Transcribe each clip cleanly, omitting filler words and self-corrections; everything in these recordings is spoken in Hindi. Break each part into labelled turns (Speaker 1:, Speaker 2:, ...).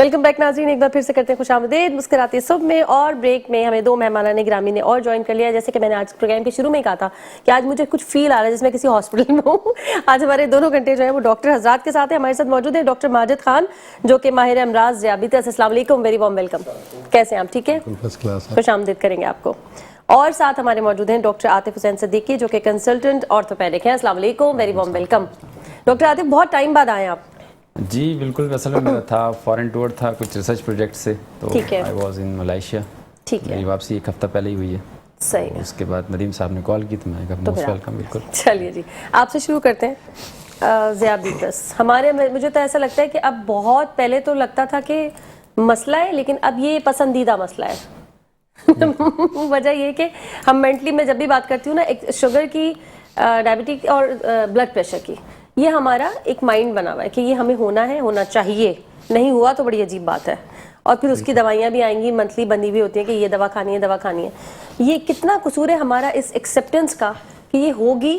Speaker 1: वेलकम बैक नाज़रीन, एक बार फिर से करते हैं खुशामदीद मुस्कुराती सुबह में। और ब्रेक में हमें दो मेहमानाने गिरामी ने और ज्वाइन कर लिया। जैसे कि मैंने आज प्रोग्राम के शुरू में ही कहा था कि आज मुझे कुछ फील आ रहा है जैसे मैं किसी हॉस्पिटल में हूँ। आज हमारे दोनों घंटे जो है वो डॉक्टर हजरात के साथ है। हमारे साथ मौजूद है डॉक्टर माजिद खान जो कि माहिर अमराज ज़ियाबिता। अस्सलाम वालेकुम, वेरी वार्म वेलकम। कैसे हैं आप? ठीक है,
Speaker 2: फर्स्ट क्लास।
Speaker 1: खुशामदीद करेंगे आपको। और साथ हमारे मौजूद हैं डॉक्टर आतिफ हुसैन सिद्दीकी जो कि कंसल्टेंट ऑर्थोपेडिक हैं। अस्सलाम वालेकुम, very warm welcome. Doctor Atif, बहुत टाइम बाद आए आप।
Speaker 3: जी बिल्कुल, असल में मेरा था फॉरेन टूर था कुछ रिसर्च प्रोजेक्ट से, तो आई वाज इन मलेशिया। ठीक है, मेरी वापसी एक हफ्ता पहले ही हुई है।
Speaker 1: सही है।
Speaker 3: उसके बाद नदीम साहब ने कॉल की तो मैं कहा मोस्ट वेलकम। बिल्कुल,
Speaker 1: चलिए जी, आपसे शुरू करते हैं। ज़ियाबितस हमारे, मुझे तो ऐसा लगता है कि अब बहुत पहले तो लगता था कि मसला है, लेकिन अब ये पसंदीदा मसला है। वजह ये कि हम मेंटली, मैं जब भी बात करती हूँ ना, एक शुगर की, डायबिटीज और ब्लड प्रेशर की, ये हमारा एक माइंड बना हुआ है कि ये हमें होना है, होना चाहिए, नहीं हुआ तो बड़ी अजीब बात है। और फिर उसकी दवाइयाँ भी आएंगी, मंथली बनी हुई होती है कि ये दवा खानी है, दवा खानी है। ये कितना कसूर है हमारा इस एक्सेप्टेंस का कि ये होगी,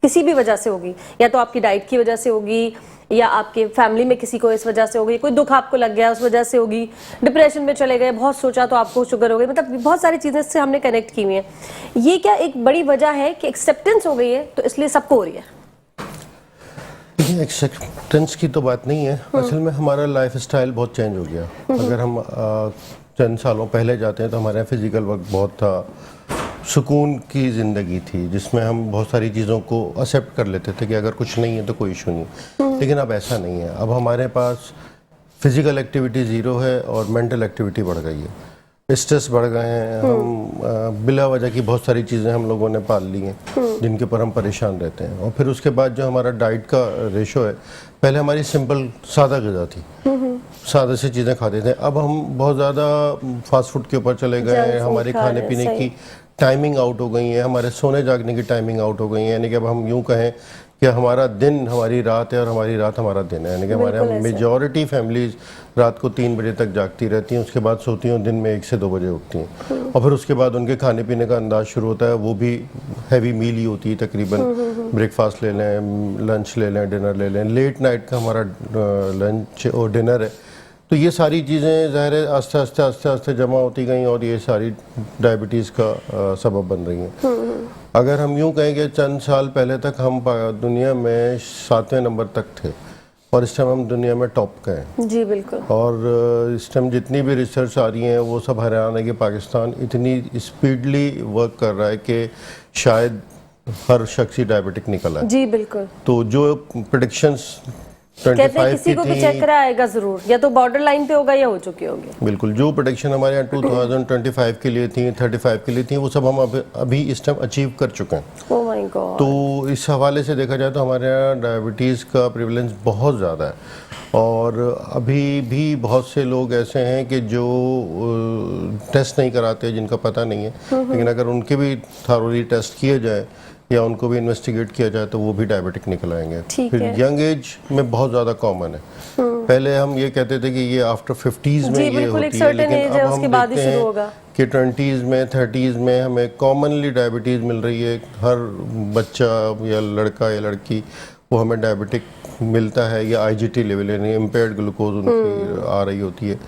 Speaker 1: किसी भी वजह से होगी, या तो आपकी डाइट की वजह से होगी, या आपके फैमिली में किसी को इस वजह से होगी, कोई दुख आपको लग गया उस वजह से होगी, डिप्रेशन में चले गए, बहुत सोचा तो आपको शुगर हो गई। मतलब बहुत सारी चीज़ें इससे हमने कनेक्ट की हुई हैं। ये क्या एक बड़ी वजह है कि एक्सेप्टेंस हो गई है तो इसलिए सबको हो रही है?
Speaker 2: देखिए, एक्सेप्टेंस की तो बात नहीं है, असल में हमारा लाइफ स्टाइल बहुत चेंज हो गया। अगर हम चंद सालों पहले जाते हैं तो हमारे यहाँ फिजिकल वर्क बहुत था, सुकून की ज़िंदगी थी जिसमें हम बहुत सारी चीज़ों को एक्सेप्ट कर लेते थे कि अगर कुछ नहीं है तो कोई इशू नहीं। लेकिन अब ऐसा नहीं है। अब हमारे पास फिज़िकल एक्टिविटी ज़ीरो है और मेंटल एक्टिविटी बढ़ गई है, स्ट्रेस बढ़ गए हैं। हम बिला वजह की बहुत सारी चीज़ें हम लोगों ने पाल ली हैं जिनके ऊपर हम परेशान रहते हैं। और फिर उसके बाद जो हमारा डाइट का रेशो है, पहले हमारी सिंपल सादा ग़िज़ा थी, सादा सी चीज़ें खाते थे। अब हम बहुत ज़्यादा फास्ट फूड के ऊपर चले गए हैं। हमारे खाने पीने की टाइमिंग आउट हो गई है, हमारे सोने जागने की टाइमिंग आउट हो गई है। यानी कि अब हम यूँ कहें कि हमारा दिन हमारी रात है और हमारी रात हमारा दिन है। यानी कि हमारे यहाँ मेजॉरिटी फैमिलीज रात को 3 बजे तक जागती रहती हैं, उसके बाद सोती हैं, दिन में 1 से 2 बजे उठती हैं। और फिर उसके बाद उनके खाने पीने का अंदाज शुरू होता है, वो भी हैवी मील ही होती है तकरीबन। ब्रेकफास्ट ले लें, लंच ले लें, डिनर ले लें, लेट नाइट का हमारा लंच और डिनर है। तो ये सारी चीज़ें ज़ाहिर है आस्ते आस्ते आस्ते आस्ते जमा होती गई और ये सारी डायबिटीज़ का सबब बन रही हैं। अगर हम यूँ कहें कि चंद साल पहले तक हम दुनिया में 7वें नंबर तक थे और इस टाइम हम दुनिया में टॉप के हैं।
Speaker 1: जी बिल्कुल।
Speaker 2: और इस टाइम जितनी भी रिसर्च आ रही हैं वो सब हैरान है कि पाकिस्तान इतनी स्पीडली वर्क कर रहा है कि शायद हर शख्स ही डायबिटिक निकला है।
Speaker 1: जी बिल्कुल।
Speaker 2: तो जो प्रेडिक्शंस
Speaker 1: कहते हैं किसी को भी चेक करा आएगा जरूर, या तो बॉर्डर लाइन पे होगा या हो चुकी होगी।
Speaker 2: बिल्कुल, जो प्रोडिक्शन हमारे यहाँ 2025 के लिए थी, 35 के लिए थी, वो सब हम अभी इस टाइम अचीव कर चुके हैं।
Speaker 1: Oh my God.
Speaker 2: तो इस हवाले से देखा जाए तो हमारे यहाँ डायबिटीज़ का प्रिवलेंस बहुत ज़्यादा है। और अभी भी बहुत से लोग ऐसे हैं कि जो टेस्ट नहीं कराते, जिनका पता नहीं है, लेकिन अगर उनके भी थारोली टेस्ट किए जाए या उनको भी इन्वेस्टिगेट किया जाए तो वो भी डायबिटिक निकल आएंगे। फिर यंग एज में बहुत ज़्यादा कॉमन है। पहले हम ये कहते थे कि ये आफ्टर 50s में ये होती है, लेकिन अब हम देखते हैं कि 20s में 30s में हमें कॉमनली डायबिटीज़ मिल रही है। हर बच्चा या लड़का या लड़की वो हमें डायबिटिक मिलता है, या IGT लेवल यानी इम्पेयर्ड ग्लूकोज उनकी आ रही होती है।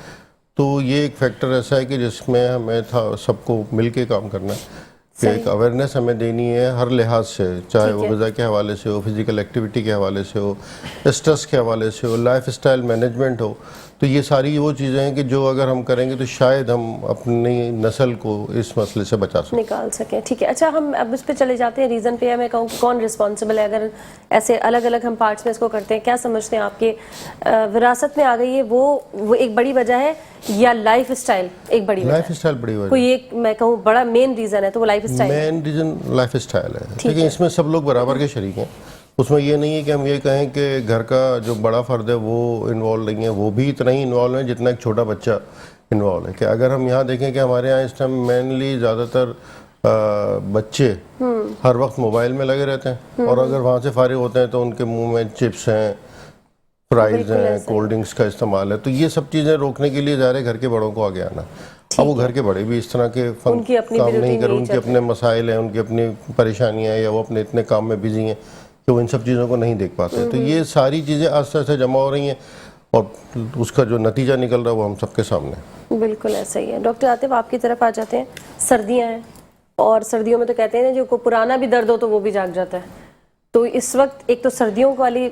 Speaker 2: तो ये एक फैक्टर ऐसा है कि जिसमें हमें सबको मिल के काम करना है कि एक अवेयरनेस हमें देनी है हर लिहाज से, चाहे वो ग़िज़ा के हवाले से हो, फिज़िकल एक्टिविटी के हवाले से हो, स्ट्रेस के हवाले से हो, लाइफ स्टाइल मैनेजमेंट हो। तो ये सारी वो चीज़ें हैं कि जो अगर हम करेंगे तो शायद हम अपनी नस्ल को इस मसले से बचा सकें, निकाल
Speaker 1: सकें। ठीक है, अच्छा हम अब इस पे चले जाते हैं रीज़न पे। मैं कहूँ कौन रिस्पॉन्सिबल है अगर ऐसे अलग अलग हम पार्ट्स में इसको करते हैं? क्या समझते हैं आपके विरासत में आ गई है वो एक बड़ी वजह है, या लाइफ स्टाइल एक बड़ी वजह?
Speaker 2: लाइफ स्टाइल बड़ी वजह,
Speaker 1: कोई एक मैं कहूँ बड़ा मेन रीज़न है तो वो life style, main
Speaker 2: reason life style है। लेकिन इसमें सब लोग बराबर के शरीक हैं। उसमें ये नहीं है कि हम ये कहें कि घर का जो बड़ा फ़र्द है वो इन्वॉल्व नहीं है, वो भी इतना ही इन्वॉल्व है जितना एक छोटा बच्चा इन्वॉल्व है। कि अगर हम यहाँ देखें कि हमारे यहाँ इस टाइम मेनली ज़्यादातर बच्चे हर वक्त मोबाइल में लगे रहते हैं, और अगर वहाँ से फारिग होते हैं तो उनके मुंह में चिप्स हैं, फ्राइज़ हैं, कोल्ड ड्रिंक्स का इस्तेमाल है। तो ये सब चीज़ें रोकने के लिए ज़ाहिर घर के बड़ों को आगे आना। अब वो घर के बड़े भी इस तरह के काम नहीं कर, उनके अपने मसाइल हैं, उनकी अपनी परेशानियाँ हैं, या वो अपने इतने काम में बिजी हैं कि वो इन सब चीज़ों को नहीं देख पाते। तो ये सारी चीज़ें आस्ते आस्ते जमा हो रही हैं। और उसका जो नतीजा निकल रहा है वो हम सबके सामने है।
Speaker 1: बिल्कुल ऐसा ही है। डॉक्टर आतिफ आपकी तरफ आ जाते हैं। सर्दियां हैं और सर्दियों में तो कहते हैं ना, जो को पुराना भी दर्द हो तो वो भी जाग जाता है। तो इस वक्त एक तो सर्दियों वाली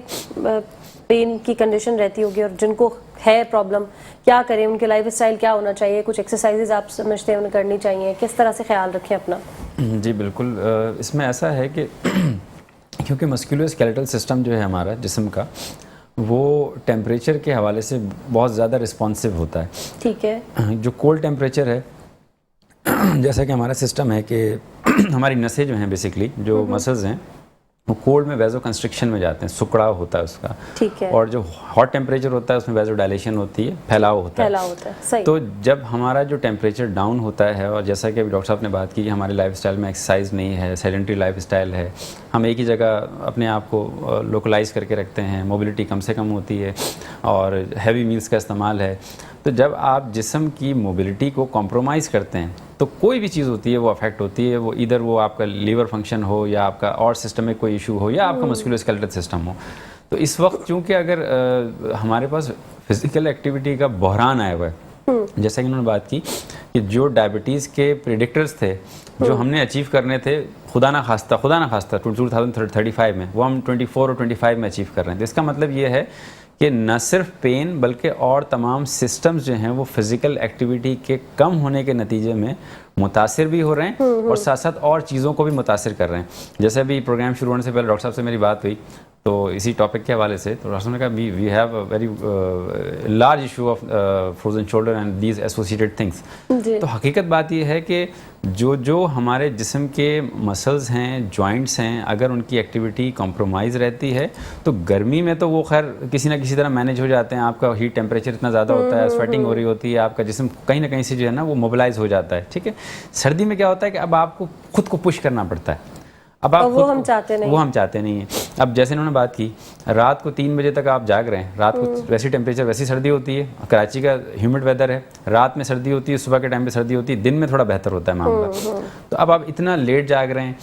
Speaker 1: पेन की कंडीशन रहती होगी, और जिनको है प्रॉब्लम क्या करें, उनके लाइफ स्टाइल क्या होना चाहिए, कुछ एक्सरसाइजेज आप समझते हैं उन्हें करनी चाहिए, किस तरह से ख्याल रखें अपना?
Speaker 3: जी बिल्कुल, इसमें ऐसा है कि क्योंकि मस्कुलोस्केलेटल सिस्टम जो है हमारा जिस्म का, वो टेम्परेचर के हवाले से बहुत ज़्यादा रिस्पॉन्सिव होता है।
Speaker 1: ठीक है।
Speaker 3: जो कोल्ड टेम्परेचर है, जैसा कि हमारा सिस्टम है कि हमारी नसें जो हैं बेसिकली, जो मसल्स हैं, वो कोल्ड में वेजो कंस्ट्रिक्शन में जाते हैं, सुकड़ाव होता है उसका।
Speaker 1: ठीक है।
Speaker 3: और जो हॉट टेम्परेचर होता है उसमें वेजो डायलेशन होती है, फैलाव होता है।
Speaker 1: सही।
Speaker 3: तो जब हमारा जो टेम्परेचर डाउन होता है, और जैसा कि अभी डॉक्टर साहब ने बात की कि हमारे लाइफस्टाइल में एक्सरसाइज नहीं है, सेडेंटरी लाइफस्टाइल है, हम एक ही जगह अपने आप को लोकलाइज करके रखते हैं, मोबिलिटी कम से कम होती है और हैवी मील्स का इस्तेमाल है, तो जब आप जिस्म की मोबिलिटी को कॉम्प्रोमाइज़ करते हैं तो कोई भी चीज़ होती है वो अफेक्ट होती है। वो इधर वो आपका लीवर फंक्शन हो, या आपका और सिस्टम में कोई इशू हो, या आपका मस्कुलोस्केलेटल सिस्टम हो। तो इस वक्त चूँकि अगर हमारे पास फिज़िकल एक्टिविटी का बहरान आया हुआ है, जैसा कि उन्होंने बात की कि जो डायबिटीज़ के प्रेडिक्टर्स थे जो हमने अचीव करने थे, खुदा ना खास्ता 2035 में, वो हम 24 और 25 में अचीव कर रहे हैं। तो इसका मतलब ये है कि न सिर्फ पेन बल्कि और तमाम सिस्टम्स जो हैं वो फिज़िकल एक्टिविटी के कम होने के नतीजे में मुतासिर भी हो रहे हैं, और साथ साथ और चीज़ों को भी मुतासिर कर रहे हैं। जैसे अभी प्रोग्राम शुरू होने से पहले डॉक्टर साहब से मेरी बात हुई, तो इसी टॉपिक के हवाले से, तो डॉक्टर साहब ने कहा we have a very large issue of frozen shoulder and these associated things. तो हकीकत बात यह है कि जो हमारे जिस्म के मसल्स हैं, जॉइंट्स हैं, अगर उनकी एक्टिविटी कॉम्प्रोमाइज़ रहती है तो गर्मी में तो वो खैर किसी ना किसी तरह मैनेज हो जाते हैं। आपका हीट टेम्परेचर इतना ज़्यादा होता है, स्वेटिंग हो रही होती है, आपका जिस्म कहीं ना कहीं से जो है ना वो मोबिलाइज हो जाता है। ठीक है। सर्दी में क्या होता है कि अब आपको खुद को पुश करना पड़ता है। अब आप
Speaker 1: वो हम चाहते नहीं
Speaker 3: हैं। अब जैसे इन्होंने बात की, रात को 3 बजे तक आप जाग रहे हैं, रात को वैसी टेम्परेचर, वैसी सर्दी होती है, कराची का ह्यूमिड वेदर है, रात में सर्दी होती है, सुबह के टाइम पे सर्दी होती है, दिन में थोड़ा बेहतर होता है मामला। तो अब आप इतना लेट जाग रहे हैं,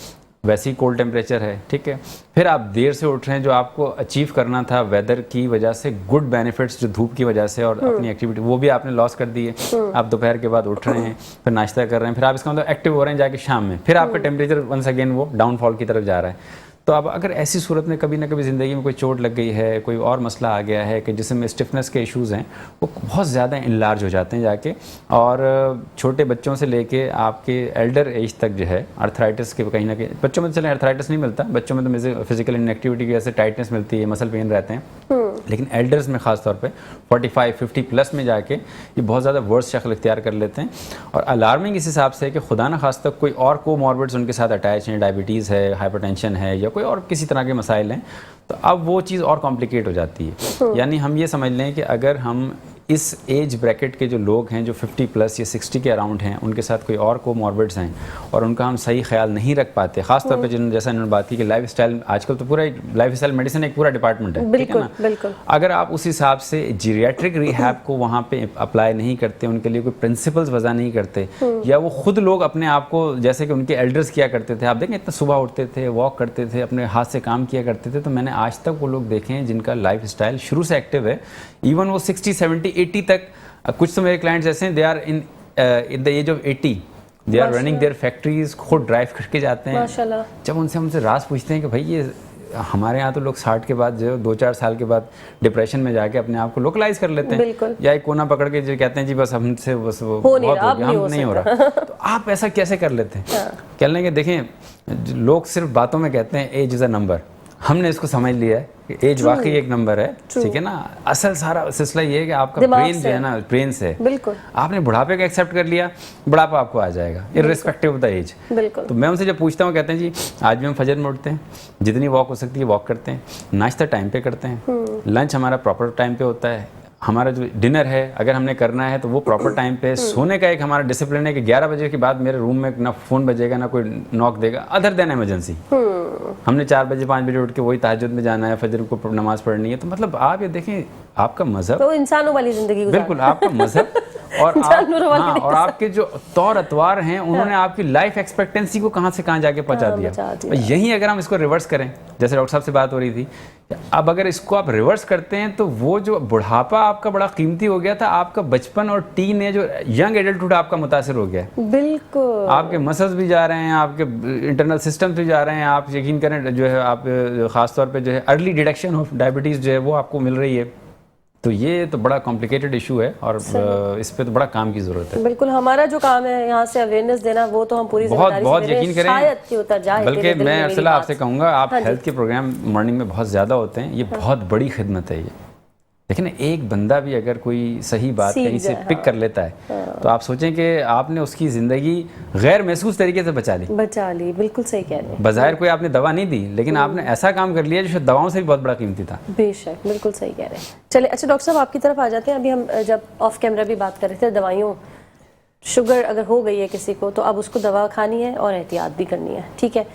Speaker 3: वैसी कोल्ड टेम्परेचर है, ठीक है, फिर आप देर से उठ रहे हैं, जो आपको अचीव करना था वेदर की वजह से, गुड बेनिफिट्स जो धूप की वजह से और अपनी एक्टिविटी, वो भी आपने लॉस कर दी है। आप दोपहर के बाद उठ रहे हैं, फिर नाश्ता कर रहे हैं, फिर आप इसका मतलब एक्टिव हो रहे हैं जाके शाम में, फिर आपका टेम्परेचर वंस अगेन वो डाउनफॉल की तरफ जा रहा है। तो अब अगर ऐसी सूरत में कभी ना कभी ज़िंदगी में कोई चोट लग गई है, कोई और मसला आ गया है कि जिसमें स्टिफनेस के इश्यूज़ हैं, वो बहुत ज़्यादा इनलार्ज हो जाते हैं जाके, और छोटे बच्चों से लेके आपके एल्डर एज तक जो है अर्थराइटिस के कहीं ना कहीं, बच्चों में तो चले अर्थराइटिस नहीं मिलता, बच्चों में तो फिजिकल इनएक्टिविटी की वजह से टाइटनेस मिलती है, मसल पेन रहते हैं, लेकिन एल्डर्स में ख़ास तौर पे 45-50 प्लस में जाके ये बहुत ज़्यादा वर्स शक्ल इख्तियार कर लेते हैं। और अलार्मिंग इस हिसाब से है कि खुदा न खास्ता कोई और कोमॉर्बिड्स उनके साथ अटैच हैं, डायबिटीज़ है, हाइपरटेंशन है, या कोई और किसी तरह के मसाइल हैं, तो अब वो चीज़ और कॉम्प्लिकेट हो जाती है। यानी हम ये समझ लें कि अगर हम इस एज ब्रैकेट के जो लोग हैं जो 50 प्लस या 60 के अराउंड हैं, उनके साथ कोई और कोमॉर्बिड्स हैं और उनका हम सही ख्याल नहीं रख पाते, खासतौर पे जिन जैसा इन्होंने बात की कि लाइफ स्टाइल, आजकल तो पूरा लाइफ स्टाइल मेडिसिन एक पूरा डिपार्टमेंट है, ठीक है ना।
Speaker 1: बिल्कुल।
Speaker 3: अगर आप उस हिसाब से जीरियाट्रिक रिहैब को वहाँ पे अप्लाई नहीं करते, उनके लिए कोई प्रिंसिपल्स वजह नहीं करते, या वो खुद लोग अपने आप को, जैसे कि उनके एल्डर्स किया करते थे, आप देखें इतना सुबह उठते थे, वॉक करते थे, अपने हाथ से काम किया करते थे, तो मैंने आज तक वो लोग देखे हैं जिनका लाइफ स्टाइल शुरू से एक्टिव है, इवन वो 60, 70, 80 तक। कुछ तो मेरे क्लाइंट्स ऐसे हैं, they are in the age of 80, they are running their factories, खुद ड्राइव करके जाते हैं।
Speaker 1: माशाल्लाह।
Speaker 3: जब उनसे हमसे राज पूछते हैं कि भाई ये हमारे यहाँ तो लोग 60 के बाद जो 2-4 साल के बाद डिप्रेशन में जाके अपने आप को लोकलाइज कर लेते हैं, या एक कोना पकड़ के जो कहते हैं जी बस हमसे बस वो बहुत हो गया, हम नहीं हो रहा। तो आप ऐसा कैसे कर लेते हैं? कह लेंगे देखें, लोग सिर्फ बातों में कहते हैं एज इज़ अ नंबर, हमने इसको समझ लिया है कि एज वाकई एक नंबर है, ठीक है ना। असल सारा सिलसिला ये है कि आपका ब्रेन जो है ना, ब्रेन से
Speaker 1: बिल्कुल
Speaker 3: आपने बुढ़ापे का एक्सेप्ट कर लिया, बुढ़ापा आपको आ जाएगा इर्रिस्पेक्टिव ऑफ द एज।
Speaker 1: बिल्कुल।
Speaker 3: तो मैं उनसे जब पूछता हूँ, कहते हैं जी आज भी हम फजर में उठते हैं, जितनी वॉक हो सकती है वॉक करते हैं, नाश्ता टाइम पे करते हैं, लंच हमारा प्रॉपर टाइम पे होता है, हमारा जो डिनर है अगर हमने करना है तो वो प्रॉपर टाइम पे, सोने का एक हमारा डिसिप्लिन है कि 11 बजे के बाद मेरे रूम में ना फ़ोन बजेगा ना कोई नॉक देगा, अदर देन इमरजेंसी। हमने 4 बजे 5 बजे उठ के वही तहज्जुद में जाना है, फजर को नमाज पढ़नी है। तो मतलब आप ये देखें, आपका मजहब
Speaker 1: तो इंसानों वाली जिंदगी गुजारना।
Speaker 3: बिल्कुल, आपका मजहब
Speaker 1: जानवरों वाली
Speaker 3: हाँ, और आपके जो तौर अतवार हैं उन्होंने आपकी लाइफ एक्सपेक्टेंसी को कहाँ से कहाँ जाके पहुँचा
Speaker 1: बचा
Speaker 3: दिया।
Speaker 1: दिया।
Speaker 3: यहीं अगर हम इसको रिवर्स करें, जैसे डॉक्टर साहब से बात हो रही थी, अब अगर इसको आप रिवर्स करते हैं तो वो जो बुढ़ापा आपका बड़ा कीमती हो गया था, आपका बचपन और टीन एज जो यंग एडल्टहुड आपका मुतासिर हो गया है।
Speaker 1: बिल्कुल,
Speaker 3: आपके मसल्स भी जा रहे हैं, आपके इंटरनल सिस्टम भी जा रहे हैं। आप यकीन करें जो है आप ख़ास तौर पे जो है अर्ली डिटेक्शन ऑफ डायबिटीज़ जो है वो आपको मिल रही है। तो ये तो बड़ा कॉम्प्लिकेटेड इशू है और इस पे तो बड़ा काम की ज़रूरत है।
Speaker 1: बिल्कुल, हमारा जो काम है यहाँ से अवेयरनेस देना, वो तो हम पूरी जिम्मेदारी
Speaker 3: बहुत
Speaker 1: से दे रहे हैं।
Speaker 3: यकीन करें,
Speaker 1: शायद कि उतर जाए।
Speaker 3: बल्कि
Speaker 1: तेरे दिल
Speaker 3: मैं
Speaker 1: में मेरी
Speaker 3: अरसला
Speaker 1: बात।
Speaker 3: आपसे कहूँगा, आप
Speaker 1: हाँ जी।
Speaker 3: हेल्थ के प्रोग्राम मॉर्निंग में बहुत ज़्यादा होते हैं, ये बहुत बड़ी खिदमत है ये। लेकिन एक बंदा भी अगर कोई सही बात
Speaker 1: सीख
Speaker 3: कहीं से
Speaker 1: जाए,
Speaker 3: पिक कर लेता है तो आप सोचें कि आपने उसकी ज़िंदगी गैर महसूस तरीके से बचा ली।
Speaker 1: बिल्कुल सही कह रहे हैं।
Speaker 3: बज़ाहिर कोई आपने दवा नहीं दी, लेकिन आपने ऐसा काम कर लिया जो दवाओं से भी बहुत बड़ा कीमती था।
Speaker 1: बेशक, बिल्कुल सही कह रहे हैं। चलिए, अच्छा डॉक्टर साहब आपकी तरफ आ जाते हैं। अभी हम जब ऑफ कैमरा भी बात कर रहे थे दवाइयों, शुगर अगर हो गई है किसी को तो अब उसको दवा खानी है और एहतियात भी करनी है, ठीक है।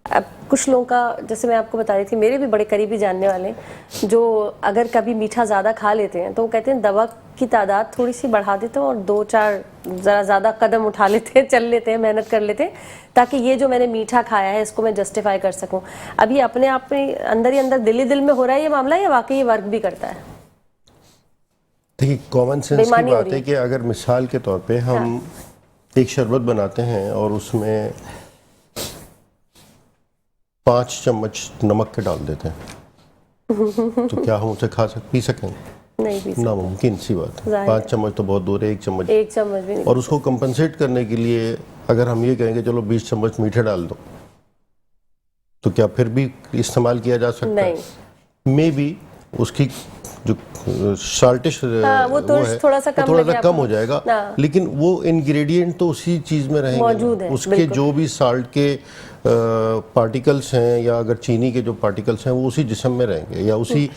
Speaker 1: अब कुछ लोगों का, जैसे मैं आपको बता रही थी, मेरे भी बड़े करीबी जानने वाले जो अगर कभी मीठा ज़्यादा खा लेते हैं तो वो कहते हैं दवा की तादाद थोड़ी सी बढ़ा देते हैं और 2-4 ज़रा ज़्यादा कदम उठा लेते हैं, चल लेते हैं, मेहनत कर लेते हैं, ताकि ये जो मैंने मीठा खाया है इसको मैं जस्टिफाई कर सकूं। अब ये अपने आप में अंदर ही अंदर दिल में हो रहा है ये मामला, या वाकई ये वर्क भी करता है?
Speaker 2: देखिए, कॉमन सेंस की बात है कि अगर मिसाल के तौर पे हम एक शरबत बनाते हैं और उसमें 5 चम्मच नमक के डाल देते हैं तो क्या हम उसे पी सकेंगे?
Speaker 1: नहीं पी सकते।
Speaker 2: नामुमकिन सी बात है। 5 चम्मच तो बहुत दूर है, 1 चम्मच
Speaker 1: भी नहीं।
Speaker 2: और उसको कंपनसेट करने के लिए अगर हम ये कहेंगे चलो 20 चम्मच मीठे डाल दो, तो क्या फिर भी इस्तेमाल किया जा सकता है? मे बी उसकी जो साल्टिश
Speaker 1: वो
Speaker 2: वो है
Speaker 1: थोड़ा सा
Speaker 2: कम हो जाएगा, लेकिन वो इंग्रेडिएंट तो उसी चीज़ में रहेंगे,
Speaker 1: मौजूद है,
Speaker 2: उसके जो भी साल्ट के पार्टिकल्स हैं या अगर चीनी के जो पार्टिकल्स हैं वो उसी जिस्म में रहेंगे या उसी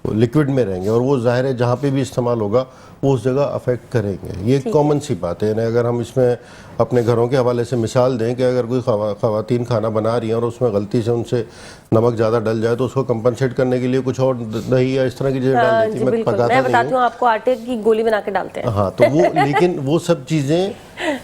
Speaker 2: लिक्विड में रहेंगे, और वो जाहिर है जहाँ पे भी इस्तेमाल होगा वो उस जगह अफेक्ट करेंगे। ये कॉमन सी बात है ना। अगर हम इसमें अपने घरों के हवाले से मिसाल दें कि अगर कोई ख़वातीन खाना बना रही हैं और उसमें गलती से उनसे नमक ज़्यादा डल जाए तो उसको कंपनसेट करने के लिए कुछ और दही या इस तरह की चीज़ें डाल देती हैं। मैं
Speaker 1: बताती हूँ आपको, आटे की गोली बना के डालते हैं।
Speaker 2: हाँ, तो वो लेकिन वो सब चीज़ें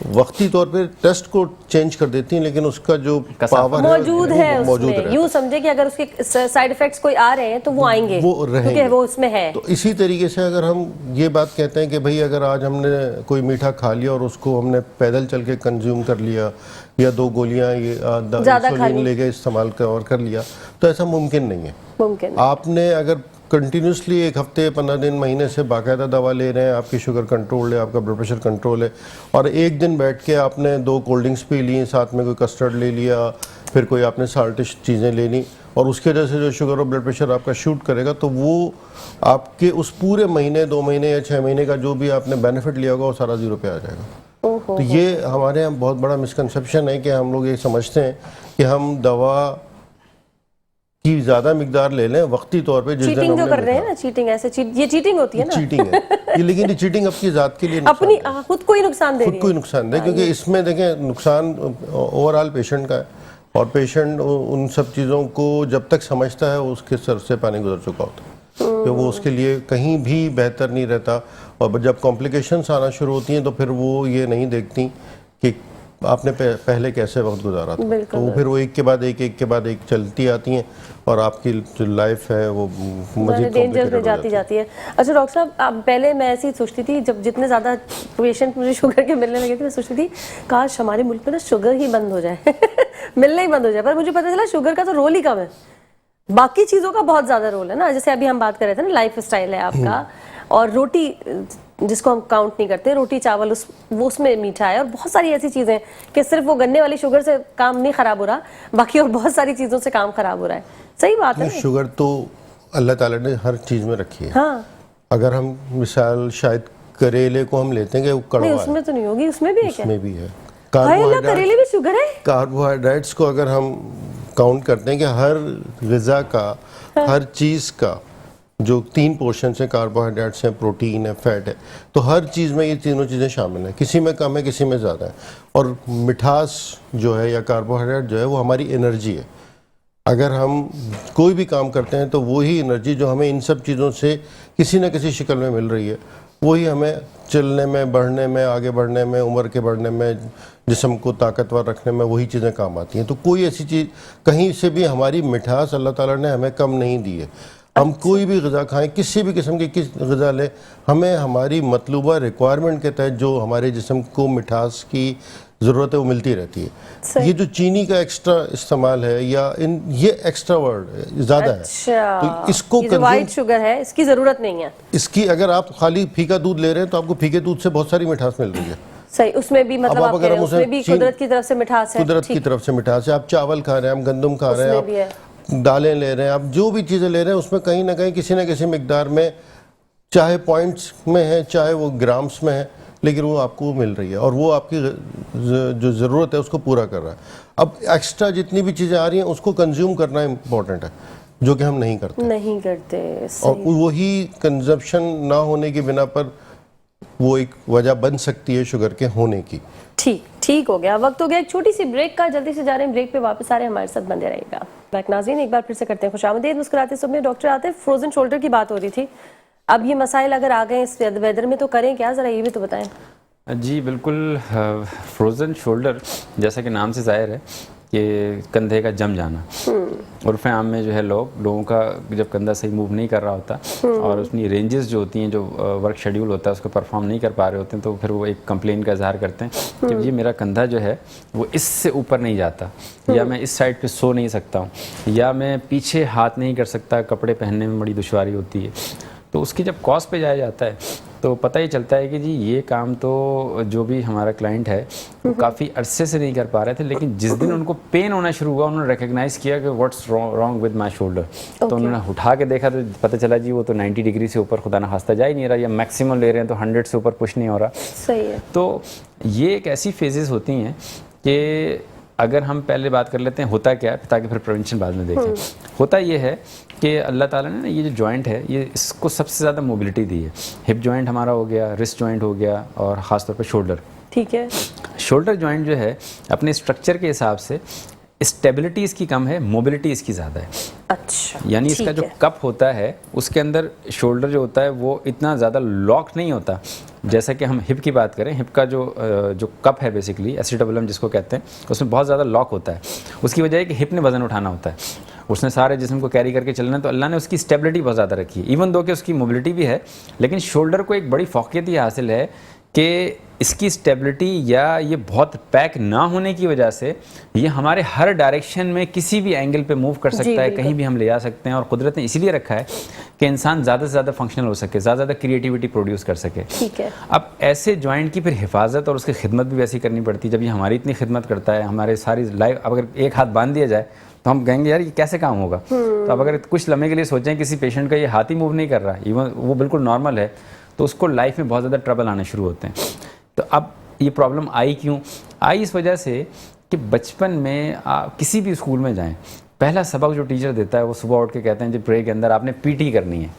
Speaker 2: वक्ती तौर पे टेस्ट को चेंज कर देती हैं, लेकिन उसका जो पावर
Speaker 1: मौजूद है
Speaker 2: मौजूद
Speaker 1: उसमें। यूँ समझे कि अगर उसके साइड इफेक्ट्स कोई आ रहे हैं तो वो आएंगे,
Speaker 2: वो रहेंगे,
Speaker 1: क्योंकि वो उसमें है।
Speaker 2: तो इसी तरीके से अगर हम ये बात कहते हैं कि भाई अगर आज हमने कोई मीठा खा लिया और उसको हमने पैदल चल के कंज्यूम कर लिया या 2 गोलियां ये इंसुलिन लेके इस्तेमाल कर लिया, तो ऐसा मुमकिन नहीं है। आपने अगर कंटिन्यूसली 1 हफ्ते 15 दिन महीने से बाकायदा दवा ले रहे हैं, आपकी शुगर कंट्रोल है, आपका ब्लड प्रेशर कंट्रोल है, और एक दिन बैठ के आपने 2 कोल्ड ड्रिंक्स पी ली, साथ में कोई कस्टर्ड ले लिया, फिर कोई आपने साल्टिश चीज़ें ले ली, और उसकी वजह से जो शुगर और ब्लड प्रेशर आपका शूट करेगा, तो वो आपके उस पूरे महीने 2 महीने या 6 महीने का जो भी आपने बेनिफिट लिया होगा वो सारा 0 पे आ जाएगा। तो ये हमारे यहाँ बहुत बड़ा मिसकंसेप्शन है कि हम लोग ये समझते हैं कि हम दवा की ज़्यादा मिकदार ले लें वक्ती तौर पे।
Speaker 1: चीटिंग जो कर रहे हैं ना, चीटिंग ऐसे ये चीटिंग होती है ना।
Speaker 2: चीटिंग है ये, लेकिन ये चीटिंग अपनी ज़ात के लिए
Speaker 1: अपनी खुद को ही नुकसान दे रही है।
Speaker 2: खुद को ही नुकसान दे, क्योंकि इसमें देखें नुकसान ओवरऑल पेशेंट का है, और पेशेंट उन सब चीज़ों को जब तक समझता है उसके सर से पानी गुजर चुका होता है, तो वो उसके लिए कहीं भी बेहतर नहीं रहता। और जब कॉम्प्लिकेशंस आना शुरू होती हैं तो फिर वो ये नहीं देखती कि आपने पहले कैसे वक्त गुजारा था, तो वो फिर वो एक के बाद एक चलती आती हैं और आपकी जो लाइफ है वो मज़ीद
Speaker 1: डेंजर में जाती है। अच्छा डॉक्टर साहब, पहले मैं ऐसी सोचती थी, जब जितने ज़्यादा पेशेंट मुझे शुगर के मिलने लगे थे, मैं सोचती थी काश हमारे मुल्क में ना शुगर ही बंद हो जाए मिलना ही बंद हो जाए। पर मुझे पता चला शुगर का तो रोल ही कम है, बाकी चीज़ों का बहुत ज़्यादा रोल है ना। जैसे अभी हम बात कर रहे थे ना, लाइफ स्टाइल है आपका, और रोटी जिसको हम काउंट नहीं करते, रोटी चावल वो उसमें मीठा है, और बहुत सारी ऐसी चीज़ें कि सिर्फ वो गन्ने वाली शुगर से काम नहीं ख़राब हो रहा, बाकी और बहुत सारी चीज़ों से काम ख़राब हो रहा है। सही बात है।
Speaker 2: शुगर तो अल्लाह ताला ने हर चीज़ में रखी है।
Speaker 1: हाँ,
Speaker 2: अगर हम मिसाल शायद करेले को हम लेते हैं कि वो कड़वा है,
Speaker 1: उसमें तो नहीं होगी, उसमें भी है क्या?
Speaker 2: उसमें भी है।
Speaker 1: करेले में शुगर है।
Speaker 2: कार्बोहाइड्रेट्स को अगर हम काउंट करते हैं कि हर ग़िज़ा का, हर चीज़ का जो 3 पोर्शन है, कार्बोहाइड्रेट्स हैं, प्रोटीन है, फैट है, तो हर चीज़ में ये तीनों चीज़ें शामिल हैं। किसी में कम है, किसी में ज़्यादा है। और मिठास जो है या कार्बोहाइड्रेट जो है वो हमारी एनर्जी है। अगर हम कोई भी काम करते हैं तो वही एनर्जी जो हमें इन सब चीज़ों से किसी न किसी शक्ल में मिल रही है, वही हमें चलने में, बढ़ने में, आगे बढ़ने में, उम्र के बढ़ने में, जिस्म को ताकतवर रखने में वही चीज़ें काम आती हैं। तो कोई ऐसी चीज़ कहीं से भी हमारी मिठास अल्लाह ताला ने हमें कम नहीं दी है। हम कोई भी गज़ा खाएं, किसी भी किस्म की किस गज़ा लें, हमें हमारी मतलूबा रिक्वायरमेंट के तहत जो हमारे जिस्म को मिठास की ज़रूरत है वो मिलती रहती है।
Speaker 1: सही।
Speaker 2: ये जो चीनी का एक्स्ट्रा इस्तेमाल है या ये एक्स्ट्रा वर्ड ज़्यादा है,
Speaker 1: अच्छा,
Speaker 2: तो इसको
Speaker 1: ये जो वाइट शुगर है इसकी ज़रूरत नहीं है।
Speaker 2: इसकी अगर आप खाली फीका दूध ले रहे हैं तो आपको फीके दूध से बहुत सारी मिठास मिल रही है।
Speaker 1: सही, उसमें भी मतलब आप कह रहे हैं
Speaker 2: उसे
Speaker 1: उसमें भी कुदरत की तरफ से मिठास है।
Speaker 2: कुदरत की तरफ से मिठास है। आप चावल खा रहे हैं, आप गंदम खा रहे हैं,
Speaker 1: उसमें भी है।
Speaker 2: आप दालें ले रहे हैं, आप जो भी चीज़ें ले रहे हैं उसमें कहीं ना कहीं किसी न किसी मिकदार में, चाहे पॉइंट्स में है चाहे वो ग्राम्स में है, लेकिन वो आपको मिल रही है और वो आपकी जो ज़रूरत है उसको पूरा कर रहा है। अब एक्स्ट्रा जितनी भी चीज़ें आ रही हैं उसको कंज्यूम करना इम्पोर्टेंट है, जो कि हम नहीं करते। और
Speaker 1: सही।
Speaker 2: वही कंजप्शन ना होने की बिना पर वो एक वजह बन सकती है शुगर के होने की।
Speaker 1: ठीक हो गया, वक्त हो गया एक छोटी सी ब्रेक का। जल्दी से जा रहे हैं ब्रेक पे, वापस आ रहे हैं, हमारे साथ बंदे रहेगा। बैक नाज़रीन, एक बार फिर से करते हैं खुशामदीद मुस्कुराते सुबह। डॉक्टर आतिफ, फ्रोजन शोल्डर की बात हो रही थी, अब ये मसाइल अगर आ गए इस वेदर में तो करें क्या, ज़रा ये भी तो बताएं।
Speaker 3: जी बिल्कुल, फ्रोज़न शोल्डर जैसा कि नाम से ज़ाहिर है कि कंधे का जम जाना। उर्फ़ आम में जो है लोगों का जब कंधा सही मूव नहीं कर रहा होता और उसकी रेंजेस जो होती हैं, जो वर्क शेड्यूल होता है उसको परफॉर्म नहीं कर पा रहे होते हैं, तो फिर वो एक कंप्लेन का इजहार करते हैं कि ये मेरा कंधा जो है वो इससे ऊपर नहीं जाता, या मैं इस साइड पे सो नहीं सकता हूँ, या मैं पीछे हाथ नहीं कर सकता, कपड़े पहनने में बड़ी दुश्वारी होती है। तो उसकी जब कॉज पे जाया जाता है तो पता ही चलता है कि जी ये काम तो जो भी हमारा क्लाइंट है वो काफ़ी अरसे से नहीं कर पा रहे थे, लेकिन जिस दिन उनको पेन होना शुरू हुआ उन्होंने रिकग्नाइज़ किया कि what's wrong with my shoulder. तो उन्होंने उठा के देखा तो पता चला जी वो तो 90 डिग्री से ऊपर खुदा ना खास्ता जा ही नहीं रहा, या मैक्सिमम ले रहे हैं तो 100 से ऊपर पुश नहीं हो रहा।
Speaker 1: सही है।
Speaker 3: तो ये एक ऐसी फेजेस होती हैं कि अगर हम पहले बात कर लेते हैं होता क्या है, ताकि फिर प्रिवेंशन बाद में देखें। होता ये है कि अल्लाह ताला ने ना ये जो जॉइंट है ये इसको सबसे ज़्यादा मोबिलिटी दी है। हिप जॉइंट हमारा हो गया, रिस्ट जॉइंट हो गया, और ख़ास तौर पे शोल्डर।
Speaker 1: ठीक है।
Speaker 3: शोल्डर जॉइंट जो है अपने स्ट्रक्चर के हिसाब से स्टेबिलिटी इसकी कम है, मोबिलिटी इसकी ज़्यादा है।
Speaker 1: अच्छा,
Speaker 3: यानी इसका जो कप होता है उसके अंदर शोल्डर जो होता है वो इतना ज़्यादा लॉक नहीं होता। जैसा कि हम हिप की बात करें, हिप का जो कप है बेसिकली एसिटाबुलम जिसको कहते हैं, उसमें बहुत ज़्यादा लॉक होता है। उसकी वजह है कि हिप ने वज़न उठाना होता है, उसने सारे जिस्म को कैरी करके चलना है, तो अल्लाह ने उसकी स्टेबिलिटी बहुत ज़्यादा रखी है। इवन दो कि उसकी मोबिलिटी भी है, लेकिन शोल्डर को एक बड़ी फ़ौक़ियत ये हासिल है कि इसकी स्टेबिलिटी या ये बहुत पैक ना होने की वजह से ये हमारे हर डायरेक्शन में किसी भी एंगल पे मूव कर सकता है, कहीं भी हम ले जा सकते हैं। और कुदरत ने इसीलिए रखा है कि इंसान ज़्यादा से ज़्यादा फंक्शनल हो सके, ज़्यादा ज़्यादा क्रिएटिविटी प्रोड्यूस कर सके।
Speaker 1: ठीक है।
Speaker 3: अब ऐसे जॉइंट की फिर हिफाजत और उसकी खिदमत भी वैसी करनी पड़ती है। जब ये हमारी इतनी खिदमत करता है, हमारे सारी लाइफ, अगर एक हाथ बांध दिया जाए तो हम कहेंगे यार ये कैसे काम होगा। तो अब अगर कुछ लम्हे के लिए सोचें किसी पेशेंट का ये हाथ ही मूव नहीं कर रहा, इवन वो बिल्कुल नॉर्मल है, तो उसको लाइफ में बहुत ज़्यादा ट्रबल आने शुरू होते हैं। तो अब ये प्रॉब्लम आई क्यों? आई इस वजह से कि बचपन में किसी भी स्कूल में जाएं, पहला सबक जो टीचर देता है वो सुबह उठ के कहते हैं जब ब्रेक के अंदर आपने पीटी करनी है,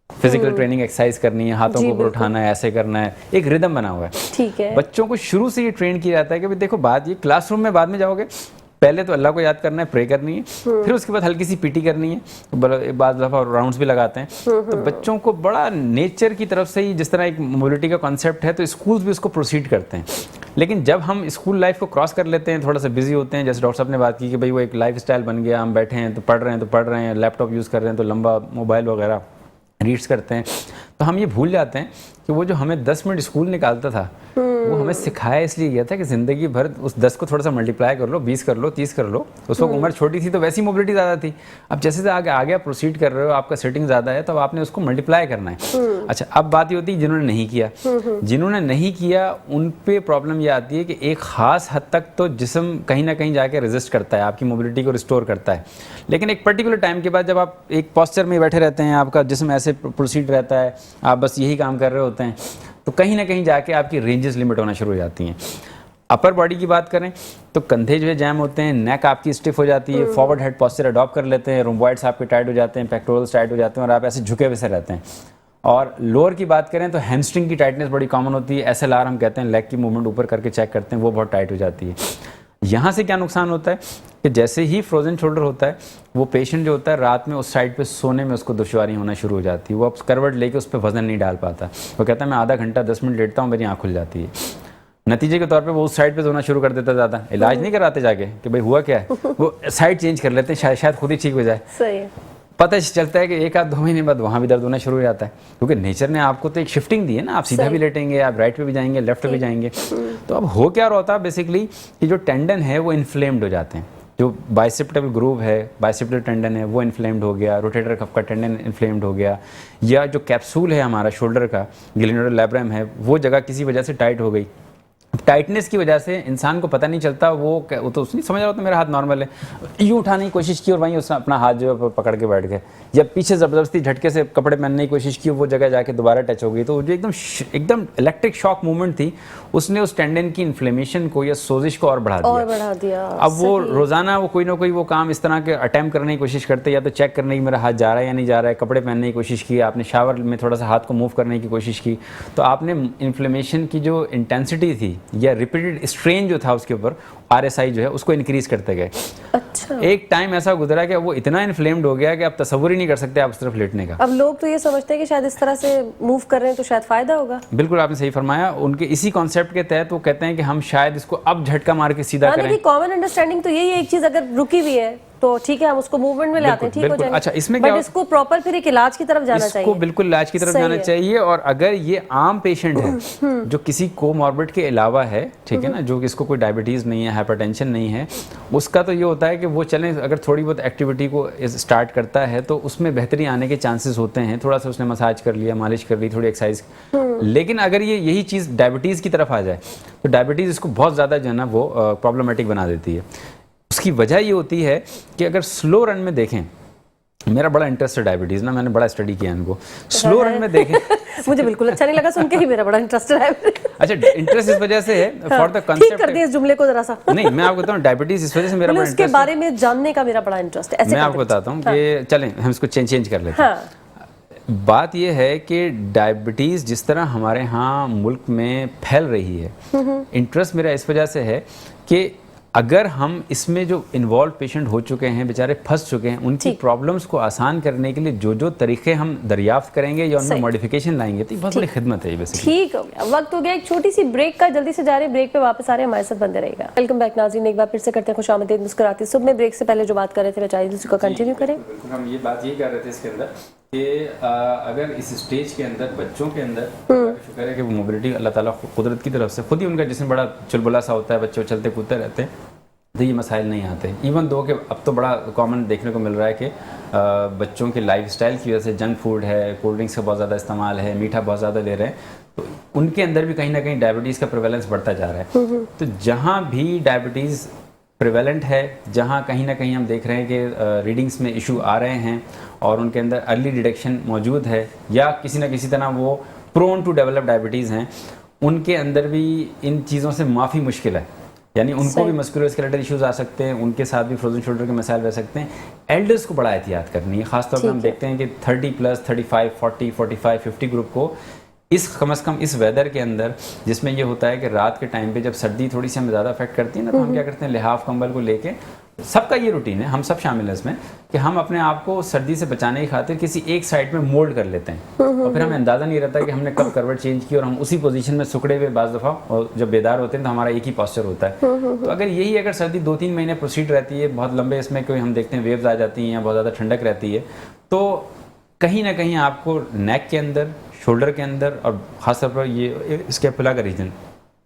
Speaker 3: फिजिकल ट्रेनिंग एक्सरसाइज करनी है, हाथों को ऊपर उठाना है, ऐसे करना है, एक रिदम बना हुआ है।
Speaker 1: ठीक है।
Speaker 3: बच्चों को शुरू से ये ट्रेन किया जाता है कि भाई देखो बात ये क्लासरूम में बाद में जाओगे, पहले तो अल्लाह को याद करना है, प्रे करनी है, फिर उसके बाद हल्की सी पीटी करनी है, तो बाद दफ़ा राउंड्स भी लगाते हैं। तो बच्चों को बड़ा नेचर की तरफ से ही, जिस तरह एक मोबिलिटी का कॉन्सेप्ट है, तो स्कूल्स भी उसको प्रोसीड करते हैं। लेकिन जब हम स्कूल लाइफ को क्रॉस कर लेते हैं, थोड़ा सा बिजी होते हैं, जैसे डॉक्टर साहब ने बात की कि भाई वो एक लाइफ स्टाइल बन गया, हम बैठे हैं तो पढ़ रहे हैं, लैपटॉप यूज़ कर रहे हैं तो लंबा मोबाइल वगैरह रीड्स करते हैं, तो हम ये भूल जाते हैं कि वो जो हमें 10 मिनट स्कूल निकालता था वो हमें सिखाया इसलिए गया था कि ज़िंदगी भर उस 10 को थोड़ा सा मल्टीप्लाई कर लो, 20 कर लो, 30 कर लो। उस वक्त उम्र छोटी थी तो वैसी मोबिलिटी ज़्यादा थी। अब जैसे से आगे आप प्रोसीड कर रहे हो, आपका सेटिंग ज़्यादा है, तो अब आपने उसको मल्टीप्लाई करना है। अच्छा, अब बात ये होती है जिन्होंने नहीं किया, जिन्होंने नहीं किया उन पे प्रॉब्लम ये आती है कि एक ख़ास हद तक तो जिस्म कहीं ना कहीं जाके रेजिस्ट करता है, आपकी मोबिलिटी को रिस्टोर करता है, लेकिन एक पर्टिकुलर टाइम के बाद जब आप एक पॉस्चर में बैठे रहते हैं, आपका जिस्म ऐसे प्रोसीड रहता है, आप बस यही काम कर रहे होते हैं, तो कहीं ना कहीं जाके आपकी रेंजेस लिमिट होना शुरू हो जाती हैं। अपर बॉडी की बात करें तो कंधे जो है जैम होते हैं, नेक आपकी स्टिफ हो जाती है, फॉरवर्ड हेड पॉस्चर अडॉप्ट कर लेते हैं, रोम्बॉइड्स आपके टाइट हो जाते हैं, पेक्टोरल्स टाइट हो जाते हैं और आप ऐसे झुके हुए से रहते हैं। और लोअर की बात करें तो हैमस्ट्रिंग की टाइटनेस बड़ी कॉमन होती है, SLR हम कहते हैं, लेग की मूवमेंट ऊपर करके चेक करते हैं, वो बहुत टाइट हो जाती है। यहाँ से क्या नुकसान होता है कि जैसे ही फ्रोजन शोल्डर होता है वो पेशेंट जो होता है रात में उस साइड पे सोने में उसको दुश्वारी होना शुरू हो जाती है, वो अब करवट लेके उस पर वजन नहीं डाल पाता, वो कहता है मैं आधा घंटा 10 मिनट लेटता हूँ मेरी आँख खुल जाती है। नतीजे के तौर पे वो उस साइड पे सोना शुरू कर देता, ज़्यादा इलाज नहीं कराते जाके कि भाई हुआ क्या है, वो साइड चेंज कर लेते हैं, शायद खुद ही ठीक हो जाए।
Speaker 1: सही है।
Speaker 3: पता चलता है कि 1 आध 2 महीने बाद वहाँ भी दर्द होना शुरू हो जाता है, क्योंकि नेचर ने आपको तो एक शिफ्टिंग दी है ना, आप सीधा भी लेटेंगे, आप राइट पे भी जाएंगे, लेफ्ट पे भी जाएंगे। तो अब हो क्या होता है बेसिकली कि जो टेंडन है वो इन्फ्लेम्ड हो जाते हैं, जो बाइसेप्टल ग्रूव है, बाइसेप्टल टेंडन है वो इन्फ्लेम्ड हो गया, रोटेटर कफ का टेंडन इन्फ्लेम्ड हो गया, या जो कैप्सूल है हमारा शोल्डर का ग्लेनोडर लैब्रम है वो जगह किसी वजह से टाइट हो गई। टाइटनेस की वजह से इंसान को पता नहीं चलता, वो तो उसने समझ रहा होता मेरा हाथ नॉर्मल है, यूँ उठाने की कोशिश की और वहीं उसने अपना हाथ जो है पकड़ के बैठ गए, या पीछे ज़बरदस्ती झटके से कपड़े पहनने की कोशिश की, वो जगह जाके दोबारा टच हो गई, तो जो एकदम इलेक्ट्रिक शॉक मूवमेंट थी उसने उस टेंडन की इन्फ्लेमेशन को या सोजिश को और बढ़ा दिया। अब वो रोज़ाना वो कोई ना कोई वो काम इस तरह के अटैम्प्ट करने की कोशिश करते, या तो चेक करने की मेरा हाथ जा रहा है या नहीं जा रहा है, कपड़े पहनने की कोशिश की, आपने शावर में थोड़ा सा हाथ को मूव करने की कोशिश की, तो आपने इन्फ्लेमेशन की जो इंटेंसिटी थी या रिपीटेड स्ट्रेन जो था उसके ऊपर RSI जो है उसको इंक्रीज करते गए।
Speaker 1: अच्छा।
Speaker 3: एक टाइम ऐसा गुजरा कि वो इतना इन्फ्लेम्ड हो गया कि आप तस्वुर ही नहीं कर सकते आप उस तरफ लेटने का।
Speaker 1: अब लोग तो ये समझते हैं कि शायद इस तरह से मूव कर रहे हैं तो शायद फायदा होगा।
Speaker 3: बिल्कुल आपने सही फरमाया, उनके इसी कॉन्सेप्ट के तहत वो कहते हैं कि हम शायद इसको अब झटका मार के सीधा करें।
Speaker 1: कॉमन अंडरस्टैंडिंग तो यही है, एक चीज अगर रुकी हुई है तो ठीक है हम उसको मूवमेंट में लाते हैं, ठीक हो जाएगा।
Speaker 3: अच्छा, इसमें
Speaker 1: बट इसको प्रॉपर फिर एक इलाज की तरफ जाना चाहिए।
Speaker 3: इसको बिल्कुल इलाज की तरफ जाना चाहिए, और अगर ये आम पेशेंट है जो किसी कोमॉर्बिड के अलावा है, ठीक है ना, जो कि इसको कोई डायबिटीज़ नहीं है, हाइपरटेंशन नहीं है, उसका तो ये होता है कि वो चलें अगर थोड़ी बहुत एक्टिविटी को स्टार्ट करता है तो उसमें बेहतरी आने के चांसेस होते हैं। थोड़ा सा उसने मसाज कर लिया, मालिश कर ली, थोड़ी एक्सरसाइज। लेकिन अगर ये यही चीज़ डायबिटीज़ की तरफ आ जाए तो डायबिटीज़ इसको बहुत ज़्यादा जो है ना वो प्रॉब्लमेटिक बना देती है। उसकी वजह ये होती है कि अगर स्लो रन में देखें, मेरा बड़ा इंटरेस्ट है डायबिटीज़ ना, मैंने बड़ा स्टडी किया इनको, स्लो रन में देखें
Speaker 1: मुझे बिल्कुल अच्छा नहीं लगा सुन के ही, मेरा बड़ा इंटरेस्ट है।
Speaker 3: अच्छा, इंटरेस्ट इस वजह से है फॉर द कांसेप्ट।
Speaker 1: ठीक कर दिया इस जुमले को जरा सा।
Speaker 3: नहीं, मैं आपको बताऊं डायबिटीज़ इस वजह से मेरा बड़ा
Speaker 1: उसके
Speaker 3: इंटरेस्ट
Speaker 1: बारे में जानने का मेरा बड़ा इंटरेस्ट है।
Speaker 3: मैं आपको बताता हूँ कि चलें हम इसको चेंज कर लेते हैं। बात यह है कि डायबिटीज़ जिस तरह हमारे यहाँ मुल्क में फैल रही है, इंटरेस्ट मेरा इस वजह से है कि अगर हम इसमें जो इन्वॉल्व पेशेंट हो चुके हैं, बेचारे फंस चुके हैं, उनकी प्रॉब्लम्स को आसान करने के लिए जो तरीके हम दरियाफ्त करेंगे या उनमें मॉडिफिकेशन लाएंगे, तो ये बहुत बड़ी खिदमत है ये बेसिकली।
Speaker 1: ठीक हो गया, वक्त हो गया एक छोटी सी ब्रेक का, जल्दी से जा रहे हैं ब्रेक पे, वापस आ रहे हैं, हमारे साथ बंदे रहेगा। वेलकम बैक नाज़रीन, एक बार फिर से करते हैं खुशामदीद मुस्कुराती सुबह में। ब्रेक से पहले जो बात कर रहे थे चाहिए उसको कंटिन्यू करें।
Speaker 3: हम ये बात ये कर रहे थे इसके अंदर कि अगर इस स्टेज के अंदर बच्चों के अंदर शुक्र है कि वो मोबिलिटी अल्लाह ताला कुदरत की तरफ से खुद ही उनका जिसमें बड़ा चुलबुला सा होता है, बच्चे चलते कूदते रहते हैं, तो ये मसाइल नहीं आते। इवन दो कि अब तो बड़ा कॉमन देखने को मिल रहा है कि बच्चों के लाइफस्टाइल की वजह से जंक फूड है, कोल्ड ड्रिंक्स का बहुत ज़्यादा इस्तेमाल है, मीठा बहुत ज़्यादा ले रहे हैं, तो उनके अंदर भी कहीं ना कहीं डायबिटीज़ का प्रेवेलेंस बढ़ता जा रहा है। तो जहाँ भी डायबिटीज़ प्रेवेलेंट है, जहाँ कहीं ना कहीं हम देख रहे हैं कि रीडिंग्स में इशू आ रहे हैं और उनके अंदर अर्ली डिटेक्शन मौजूद है, या किसी न किसी तरह वो प्रोन टू डेवलप डायबिटीज़ हैं, उनके अंदर भी इन चीज़ों से माफ़ी मुश्किल है। यानी उनको भी मस्कुलोस्केलेटल इश्यूज आ सकते हैं, उनके साथ भी फ्रोजन शोल्डर के मसाइल रह सकते हैं। एल्डर्स को बड़ा एहतियात करनी है, खासतौर पर हम देखते हैं कि 30+, 35, 40, 45, 50 ग्रुप को इस कम से कम इस वेदर के अंदर, जिसमें ये होता है कि रात के टाइम पे जब सर्दी थोड़ी सी हमें ज़्यादा अफेक्ट करती है ना, तो हम क्या करते हैं लिहाफ कंबल को लेके, सबका ये रूटीन है, हम सब शामिल हैं इसमें, कि हम अपने आप को सर्दी से बचाने की खातिर किसी एक साइड में मोल्ड कर लेते हैं और फिर हमें अंदाज़ा नहीं रहता कि हमने कब करवट चेंज की और हम उसी पोजीशन में सुकड़े हुए बाज़ दफ़ा, और जब बेदार होते हैं तो हमारा एक ही पोस्चर होता है। तो अगर सर्दी 2-3 महीने प्रोसीड रहती है, बहुत लंबे इसमें कोई हम देखते हैं वेव्स आ जाती हैं या बहुत ज़्यादा ठंडक रहती है, तो कहीं ना कहीं आपको नेक के अंदर, शोल्डर के अंदर और ख़ासतौर पर ये स्कैपुला का रीजन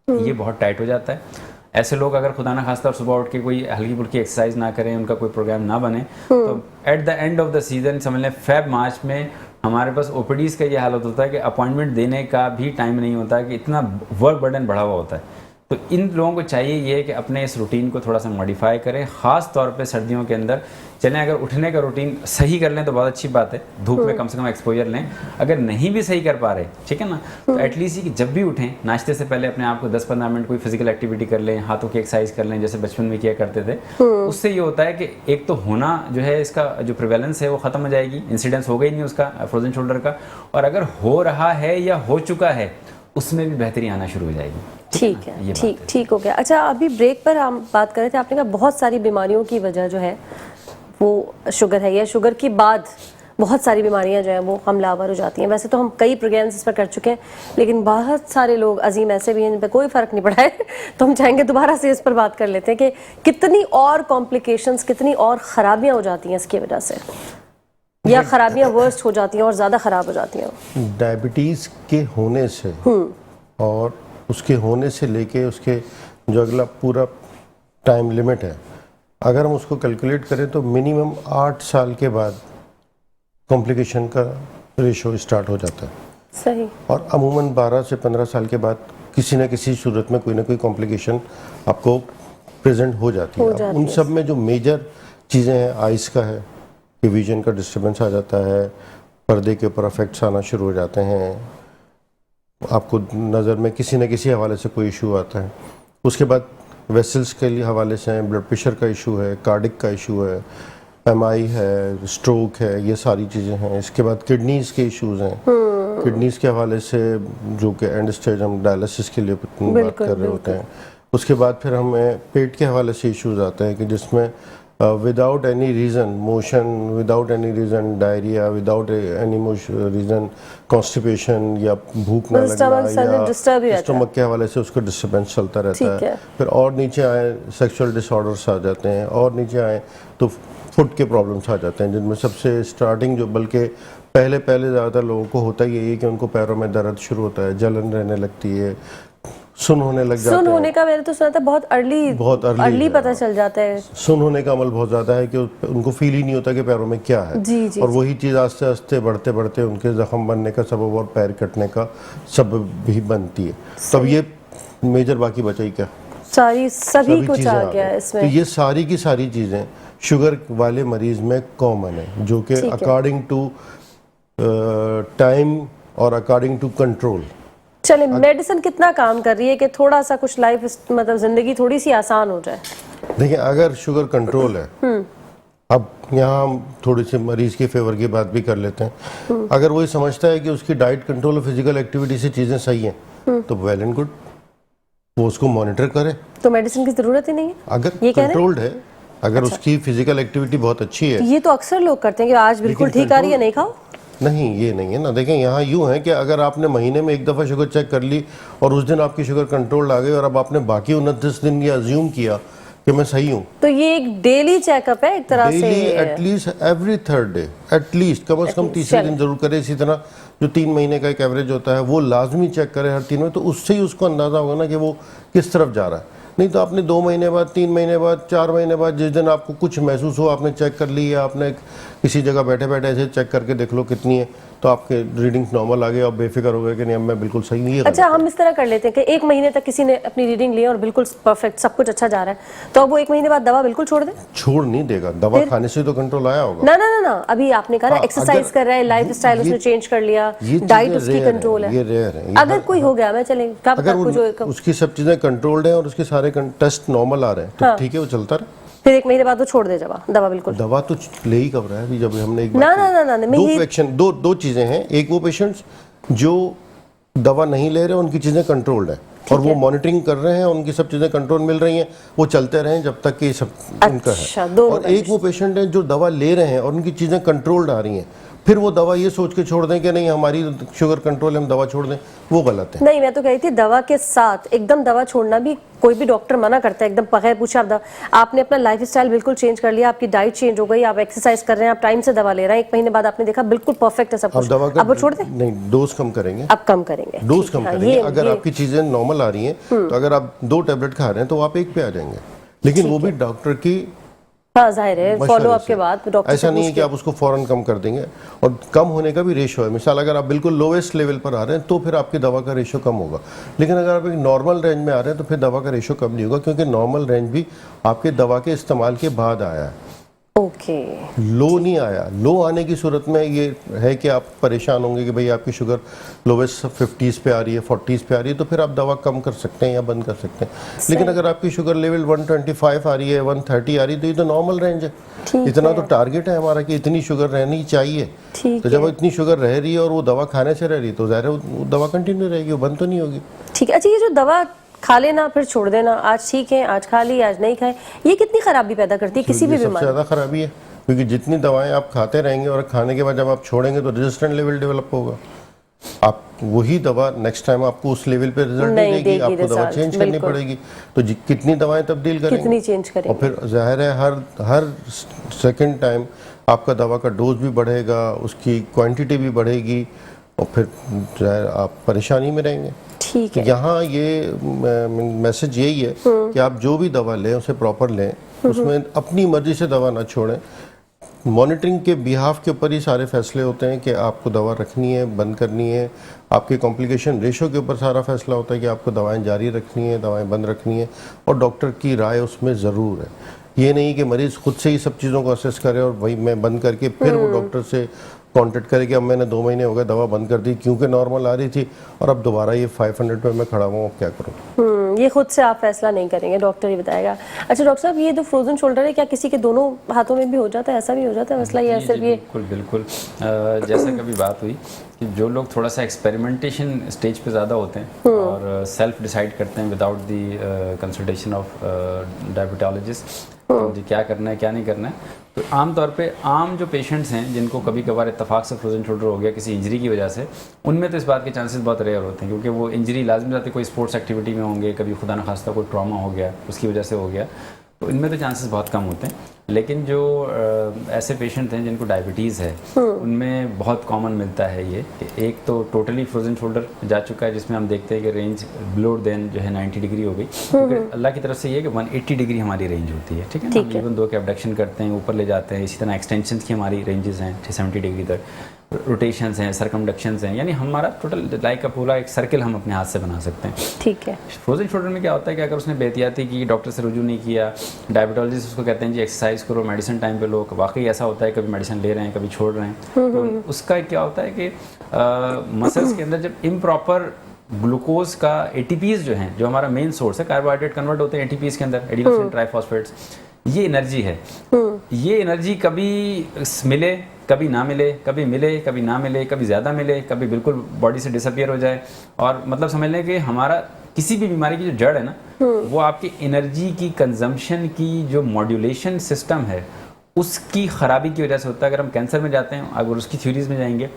Speaker 3: ये बहुत टाइट हो जाता है। ऐसे लोग अगर खुदा ना खास्ता सुबह उठ के कोई हल्की फुल्की एक्सरसाइज ना करें, उनका कोई प्रोग्राम ना बने, तो at the end of the season समझ लें फेब-मार्च में हमारे पास ओपीडीज़ का ये हालत होता है कि अपॉइंटमेंट देने का भी टाइम नहीं होता, कि इतना वर्क बर्डन बढ़ा हुआ होता है। तो इन लोगों को चाहिए ये कि अपने इस रूटीन को थोड़ा सा मॉडिफाई करें, ख़ास तौर पे सर्दियों के अंदर। चलें अगर उठने का रूटीन सही कर लें तो बहुत अच्छी बात है, धूप में कम से कम एक्सपोजर लें। अगर नहीं भी सही कर पा रहे, ठीक है ना, तो एटलीस्ट कि जब भी उठें नाश्ते से पहले अपने आप को 10-15 मिनट कोई फिजिकल एक्टिविटी कर लें, हाथों की एक्सरसाइज कर लें जैसे बचपन में किया करते थे। उससे ये होता है कि एक तो होना जो है इसका जो प्रिवेलेंस है वो ख़त्म हो जाएगी, इंसिडेंस हो गई नहीं उसका फ्रोजन शोल्डर का, और अगर हो रहा है या हो चुका है उसमें भी बेहतरी आना शुरू हो जाएगी।
Speaker 1: ठीक है,
Speaker 3: ये बात
Speaker 1: ठीक
Speaker 3: है।
Speaker 1: ठीक हो गया। अच्छा, अभी ब्रेक पर हम बात कर रहे थे, आपने कहा बहुत सारी बीमारियों की वजह जो है वो शुगर है, या शुगर के बाद बहुत सारी बीमारियां जो हैं वो हमलावर हो जाती हैं। वैसे तो हम कई प्रोग्राम्स इस पर कर चुके हैं, लेकिन बहुत सारे लोग अजीम ऐसे भी हैं जिन पर कोई फ़र्क नहीं पड़ा है तो हम चाहेंगे दोबारा से इस पर बात कर लेते हैं कि कितनी और कॉम्प्लिकेशंस, कितनी और ख़राबियाँ हो जाती हैं इसकी वजह से, या ख़राबियाँ वर्स्ट हो जाती हैं और ज़्यादा ख़राब हो जाती हैं।
Speaker 2: डायबिटीज़ के होने से और उसके होने से लेके उसके जो अगला पूरा टाइम लिमिट है, अगर हम उसको कैलकुलेट करें तो मिनिमम 8 साल के बाद कॉम्प्लिकेशन का रेशो स्टार्ट हो जाता है।
Speaker 1: सही।
Speaker 2: और अमूमन 12 से 15 साल के बाद किसी न किसी सूरत में कोई ना कोई कॉम्प्लिकेशन आपको प्रेजेंट हो जाती है। अब उन सब में जो मेजर चीज़ें हैं, आइस का है कि विजन का डिस्टर्बेंस आ जाता है, पर्दे के ऊपर इफेक्ट्स आना शुरू हो जाते हैं, आपको नज़र में किसी न किसी हवाले से कोई इशू आता है। उसके बाद वेसल्स के लिए हवाले से ब्लड प्रेशर का इशू है, कार्डिक का इशू है, एमआई है, स्ट्रोक है, ये सारी चीज़ें हैं। इसके बाद किडनीज़ के इश्यूज़ हैं, किडनीज़ के हवाले से जो कि एंड स्टेज हम डायलिसिस के लिए बात कर रहे होते हैं। उसके बाद फिर हमें पेट के हवाले से इश्यूज़ आते हैं कि जिसमें without any reason motion, without any reason diarrhoea, without any reason constipation या भूख ना लगना, या स्टमक के हवाले से उसका डिस्टर्बेंस चलता रहता है। फिर और नीचे आए सेक्सुअल डिसऑर्डर्स आ जाते हैं, और नीचे आए तो फुट के प्रॉब्लम्स आ जाते हैं, जिनमें सबसे स्टार्टिंग जो बल्कि पहले ज़्यादातर लोगों को होता ही यही है कि उनको पैरों में दर्द शुरू होता है, जलन रहने लगती है, सुन होने लग जाता है।
Speaker 1: सुन होने का मैंने तो सुना था बहुत अर्ली पता चल जाता है।
Speaker 2: सुन होने का अमल बहुत ज़्यादा है कि उनको फील ही नहीं होता कि पैरों में क्या है।
Speaker 1: जी,
Speaker 2: और वही चीज़ आस्ते आस्ते बढ़ते बढ़ते उनके ज़ख्म बनने का सबब और पैर कटने का सबब भी बनती है। तब ये मेजर बाकी बचा ही क्या,
Speaker 1: सभी कुछ आ गया इसमें।
Speaker 2: तो ये सारी की सारी चीज़ें शुगर वाले मरीज में कॉमन है, जो कि अकॉर्डिंग टू टाइम और अकॉर्डिंग टू कंट्रोल।
Speaker 1: चले, मेडिसिन कितना काम कर रही है कि थोड़ा सा कुछ लाइफ मतलब जिंदगी थोड़ी सी आसान हो जाए?
Speaker 2: देखिए, अगर शुगर कंट्रोल है, अब यहाँ हम थोड़ी सी मरीज के फेवर की बात भी कर लेते हैं। अगर वही समझता है कि उसकी डाइट कंट्रोल और फिजिकल एक्टिविटी से चीज़ें सही हैं तो वेल एंड गुड, वो उसको मॉनिटर करे, तो
Speaker 1: मेडिसिन की जरूरत ही नहीं है।
Speaker 2: अगर ये कंट्रोल्ड है, अगर उसकी फिजिकल एक्टिविटी बहुत अच्छी है,
Speaker 1: ये तो अक्सर लोग करते हैं कि आज बिल्कुल ठीक आ रही है, नहीं खाओ।
Speaker 2: नहीं, ये नहीं है ना। देखें, यहाँ यूँ है कि अगर आपने महीने में एक दफ़ा शुगर चेक कर ली और उस दिन आपकी शुगर कंट्रोल आ गई और अब आपने बाकी 29 दिन ये अज्यूम किया कि मैं सही हूँ,
Speaker 1: तो ये एक डेली चेकअप है एक तरह से।
Speaker 2: At least every third day, at least कम से कम तीसरे दिन जरूर करे। इसी तरह जो 3 महीने का एक एवरेज होता है वो लाजमी चेक करे हर 3 में, तो उससे ही उसको अंदाज़ा होगा ना कि वो किस तरफ जा रहा है। नहीं तो आपने 2 महीने बाद, 3 महीने बाद, 4 महीने बाद जिस दिन आपको कुछ महसूस हो, आपने चेक कर ली, या आपने किसी जगह बैठे बैठे ऐसे चेक करके देख लो कितनी है, तो आपके रीडिंग्स नॉर्मल आ गए, आप बेफिक्र हो गए कि नहीं अब मैं बिल्कुल सही नहीं है।
Speaker 1: अच्छा, हम इस तरह कर लेते हैं कि 1 महीने तक किसी ने अपनी रीडिंग ली और बिल्कुल परफेक्ट सब कुछ अच्छा जा रहा है, तो अब वो 1 महीने बाद दवा बिल्कुल छोड़ दे?
Speaker 2: छोड़ नहीं देगा, दवा खाने से तो कंट्रोल आया होगा।
Speaker 1: ना, अभी आपने कहा ना एक्सरसाइज कर रहा है, लाइफ स्टाइल उसने चेंज कर लिया, डाइट उसकी कंट्रोल है,
Speaker 2: ये रेयर है।
Speaker 1: अगर कोई हो गया, मैं चले
Speaker 2: अगर उसकी सब चीजें कंट्रोल्ड है और उसके सारे टेस्ट नॉर्मल आ रहे हैं तो ठीक है, वो चलता रहे।
Speaker 1: फिर 1 महीने बाद वो छोड़ दे दवा बिल्कुल?
Speaker 2: दवा तो ले ही कब रहा है अभी, जब हमने एक
Speaker 1: ना,
Speaker 2: दो चीजें हैं। एक वो पेशेंट्स जो दवा नहीं ले रहे, उनकी चीजें कंट्रोल्ड है और वो मॉनिटरिंग कर रहे हैं, उनकी सब चीजें कंट्रोल मिल रही हैं, वो चलते रहें जब तक कि सब उनका है। और एक वो पेशेंट है जो दवा ले रहे हैं और उनकी चीजें कंट्रोल्ड आ रही हैं, फिर वो दवा ये सोच के छोड़ दें कि नहीं हमारी शुगर कंट्रोल है, हम दवा छोड़ दें, वो गलत है।
Speaker 1: नहीं, मैं तो कही थी दवा के साथ एकदम दवा छोड़ना भी कोई भी डॉक्टर मना करता है, एकदम बगैर पूछे। आपने अपना लाइफस्टाइल बिल्कुल चेंज कर लिया, आपकी डाइट चेंज हो गई, आप एक्सरसाइज कर रहे हैं, आप टाइम से दवा ले रहे हैं, 1 महीने बाद आपने देखा बिल्कुल परफेक्ट है सब कुछ, अब वो छोड़ दें?
Speaker 2: नहीं, डोज कम करेंगे।
Speaker 1: अब कम करेंगे,
Speaker 2: डोज कम करेंगे। अगर आपकी चीजें नॉर्मल आ रही हैं तो अगर आप 2 टैबलेट खा रहे हैं तो आप 1 पे आ जाएंगे, लेकिन वो भी डॉक्टर की
Speaker 1: जाहिर है फॉलो अप के बाद डॉक्टर
Speaker 2: ऐसा नहीं है कि आप उसको फौरन कम कर देंगे। और कम होने का भी रेशो है। मिसाल अगर आप बिल्कुल लोवेस्ट लेवल पर आ रहे हैं तो फिर आपकी दवा का रेशो कम होगा, लेकिन अगर आप एक नॉर्मल रेंज में आ रहे हैं तो फिर दवा का रेशो कम नहीं होगा, क्योंकि नॉर्मल रेंज भी आपके दवा के इस्तेमाल के बाद आया है।
Speaker 1: ओके।
Speaker 2: लो नहीं आया। लो आने की सूरत में ये है कि आप परेशान होंगे कि भाई आपकी शुगर लोवेस्ट 50s पे आ रही है, 40s पे आ रही है, तो फिर आप दवा कम कर सकते हैं या बंद कर सकते हैं। लेकिन अगर आपकी शुगर लेवल 125 आ रही है, 130 आ रही है, तो ये तो नॉर्मल रेंज है। इतना तो टारगेट है हमारा कि इतनी शुगर रहनी चाहिए।
Speaker 1: ठीक
Speaker 2: तो जब इतनी शुगर रह रही है और वो दवा खाने से रह रही है, तो ज़ाहिर है वो दवा कंटिन्यू रहेगी, वो बंद तो नहीं होगी।
Speaker 1: ठीक है। अच्छा, ये जो दवा खा लेना फिर छोड़ देना, आज ठीक है, आज खा ली, आज नहीं खाए, ये कितनी खराबी पैदा करती है किसी भी
Speaker 2: ये सबसे
Speaker 1: बीमारी?
Speaker 2: ज़्यादा खराबी है, क्योंकि जितनी दवाएं आप खाते रहेंगे और खाने के बाद जब आप छोड़ेंगे तो रेजिस्टेंट लेवल डेवलप होगा। आप वही दवा नेक्स्ट टाइम आपको उस लेवल पे रिजल्ट नहीं
Speaker 1: नहीं
Speaker 2: देगी,
Speaker 1: देगी
Speaker 2: आपको दवा
Speaker 1: result,
Speaker 2: चेंज करनी
Speaker 1: बिल्कुल।
Speaker 2: पड़ेगी। तो कितनी दवाएं तब्दील करेंगे,
Speaker 1: कितनी चेंज करेंगे?
Speaker 2: और फिर जाहिर है हर सेकंड टाइम आपका दवा का डोज भी बढ़ेगा, उसकी क्वांटिटी भी बढ़ेगी, और फिर जाहिर आप परेशानी में रहेंगे।
Speaker 1: ठीक है।
Speaker 2: यहाँ ये मैसेज यही है कि आप जो भी दवा लें उसे प्रॉपर लें, उसमें अपनी मर्जी से दवा ना छोड़ें। मॉनिटरिंग के बिहाफ के ऊपर ही सारे फैसले होते हैं कि आपको दवा रखनी है, बंद करनी है। आपके कॉम्प्लिकेशन रेशो के ऊपर सारा फैसला होता है कि आपको दवाएं जारी रखनी है, दवाएं बंद रखनी है, और डॉक्टर की राय उसमें ज़रूर है। ये नहीं कि मरीज़ खुद से ही सब चीज़ों को असेस करे और वही मैं बंद करके फिर वो डॉक्टर से कांटेक्ट करे कि अब मैंने 2 महीने हो गए दवा बंद कर दी क्योंकि नॉर्मल आ रही थी और अब दोबारा ये 500 पे मैं खड़ा हुआ हूँ, अब क्या करूँ।
Speaker 1: ये खुद से आप फैसला नहीं करेंगे, डॉक्टर ही बताएगा। अच्छा डॉक्टर साहब, ये जो फ्रोजन शोल्डर है, क्या किसी के दोनों हाथों में भी हो जाता है? ऐसा भी हो जाता है मसला, या सिर्फ ये?
Speaker 3: बिल्कुल बिल्कुल। जैसा कभी बात हुई कि जो लोग थोड़ा सा एक्सपेरिमेंटेशन स्टेज पे ज़्यादा होते हैं और सेल्फ डिसाइड करते हैं without the consultation of diabetologist मुझे क्या करना है क्या नहीं करना है, तो आमतौर पे आम जो पेशेंट्स हैं जिनको कभी कभार इत्तेफाक से फ्रोजन शोल्डर हो गया किसी इंजरी की वजह से, उनमें तो इस बात के चांसेस बहुत रेयर होते हैं, क्योंकि वो इंजरी लाजमी रहती है, कोई स्पोर्ट्स एक्टिविटी में होंगे, कभी खुदा न खास्ता कोई ट्रॉमा हो गया उसकी वजह से हो गया, तो इनमें तो चांसेस बहुत कम होते हैं। लेकिन जो ऐसे पेशेंट हैं जिनको डायबिटीज़ है, उनमें बहुत कॉमन मिलता है ये कि एक तो टोटली फ्रोजन शोल्डर जा चुका है, जिसमें हम देखते हैं कि रेंज बिलो देन जो है 90 डिग्री हो गई, क्योंकि अल्लाह की तरफ से ये कि 180 डिग्री हमारी रेंज होती है, ठीक है ना। इवन दो के अबडक्शन करते हैं, ऊपर ले जाते हैं, इसी तरह एक्सटेंशन की हमारी रेंजेस हैं 70 डिग्री तक, रोटेशंस हैं, सरकमडक्शंस हैं, यानी हमारा टोटल लाइक का पूरा एक सर्किल हम अपने हाथ से बना सकते हैं।
Speaker 1: ठीक है।
Speaker 3: फ्रोजन शोल्डर में क्या होता है कि अगर उसने बेहतियाती की, डॉक्टर से रुजू नहीं किया, डायबिटोलॉजिस्ट उसको कहते हैं जी एक्सरसाइज करो, मेडिसिन टाइम पे लो, वाकई ऐसा होता है कभी मेडिसिन ले रहे हैं कभी छोड़ रहे हैं, तो उसका क्या होता है कि मसल्स के अंदर जब इम्प्रॉपर ग्लूकोज का एटीपीज जो हैं, जो हमारा मेन सोर्स है, कार्बोहाइड्रेट कन्वर्ट होते हैं एटीपीज के अंदर, एडिनोसिन ट्राइफॉस्फेट्स, ये एनर्जी है। ये एनर्जी कभी मिले कभी ना मिले, कभी मिले कभी ना मिले, कभी ज़्यादा मिले, कभी बिल्कुल बॉडी से डिसअपियर हो जाए, और मतलब समझ लें कि हमारा किसी भी बीमारी की जो जड़ है ना, वो आपकी एनर्जी की कंजम्पशन की जो मॉड्यूलेशन सिस्टम है उसकी ख़राबी की वजह से होता है। अगर हम कैंसर में जाते हैं, अगर उसकी थ्योरीज में जाएंगे,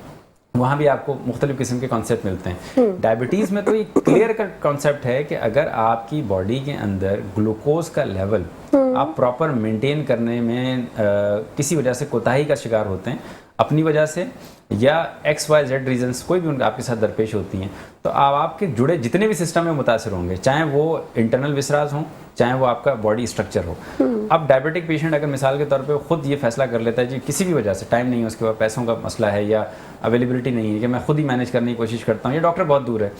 Speaker 3: वहाँ भी आपको मुख्तलिफ किस्म के कॉन्सेप्ट मिलते हैं। डायबिटीज़ में तो ये क्लियर का कॉन्सेप्ट है कि अगर आपकी बॉडी के अंदर ग्लूकोज का लेवल आप प्रॉपर मेंटेन करने में किसी वजह से कोताही का शिकार होते हैं, अपनी वजह से या XYZ रीजंस कोई भी उनका आपके साथ दरपेश होती हैं, तो आपके जुड़े जितने भी सिस्टम में मुतासर होंगे, चाहे वो इंटरनल विसराज हों, चाहे वो आपका बॉडी स्ट्रक्चर हो। अब डायबिटिक पेशेंट अगर मिसाल के तौर पे खुद ये फैसला कर लेता है जी किसी भी वजह से टाइम नहीं है, उसके पास पैसों का मसला है या अवेलेबिलिटी नहीं है, कि मैं खुद ही मैनेज करने की कोशिश करता हूँ, या डॉक्टर बहुत दूर है,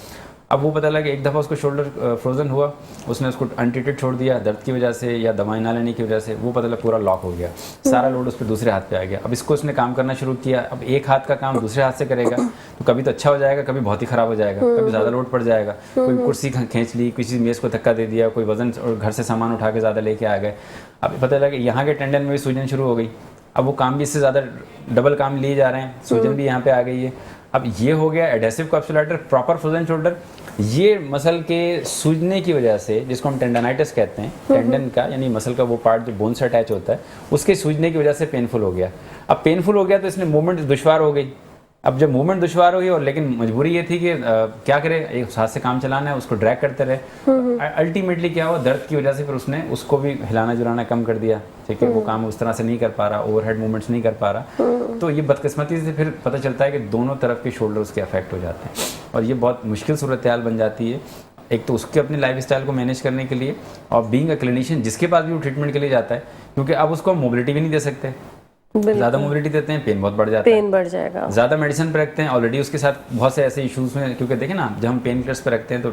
Speaker 3: अब वो पता लगा एक दफ़ा उसको शोल्डर फ्रोजन हुआ, उसने उसको अनट्रीटेड छोड़ दिया दर्द की वजह से या दवाएं ना लेने की वजह से, वो पता लगा पूरा लॉक हो गया, सारा लोड उस पर दूसरे हाथ पे आ गया। अब इसको उसने काम करना शुरू किया, अब एक हाथ का काम दूसरे हाथ से करेगा तो कभी तो अच्छा हो जाएगा, कभी बहुत ही ख़राब हो जाएगा, कभी ज़्यादा लोड पड़ जाएगा, कोई कुर्सी खींच ली, किसी मेज़ को धक्का दे दिया, कोई वजन और घर से सामान उठा के ज़्यादा लेके आ गए, अब पता लगा कि यहाँ के टेंडन में भी सूजन शुरू हो गई, अब वो काम भी इससे ज़्यादा डबल काम लिए जा रहे हैं, सूजन भी यहाँ पे आ गई है। अब ये हो गया एडेसिव कैप्सुलाइटर प्रॉपर फ्रोजन शोल्डर, ये मसल के सूजने की वजह से, जिसको हम टेंडनाइटिस कहते हैं, टेंडन का यानी मसल का वो पार्ट जो बोन से अटैच होता है, उसके सूजने की वजह से पेनफुल हो गया। अब पेनफुल हो गया तो इसमें मूवमेंट दुश्वार हो गई, अब जब मूवमेंट दुश्वार हो गई और लेकिन मजबूरी ये थी कि क्या करे, एक हाथ से काम चलाना है, उसको ड्रैग करते रहे, अल्टीमेटली क्या हुआ, दर्द की वजह से फिर उसने उसको भी हिलाना जुलाना कम कर दिया, ठीक है, वो काम उस तरह से नहीं कर पा रहा, ओवरहेड मूवमेंट्स नहीं कर पा रहा, तो ये बदकिस्मती से फिर पता चलता है कि दोनों तरफ के शोल्डर उसके अफेक्ट हो जाते हैं, और ये बहुत मुश्किल सूरत हाल बन जाती है। एक तो उसके अपनी लाइफ स्टाइल को मैनेज करने के लिए, और बीइंग अ क्लिनिशियन जिसके पास भी वो ट्रीटमेंट के लिए जाता है, क्योंकि अब उसको हम मोबिलिटी भी नहीं दे सकते, ज़्यादा मोबिलिटी देते हैं पेन बहुत बढ़ जाता है,
Speaker 1: पेन बढ़ जाएगा,
Speaker 3: ज़्यादा मेडिसिन पे रखते हैं, ऑलरेडी उसके साथ बहुत से ऐसे इश्यूज में, क्योंकि देखें ना जब हम पेन किलर्स पे रखते हैं तो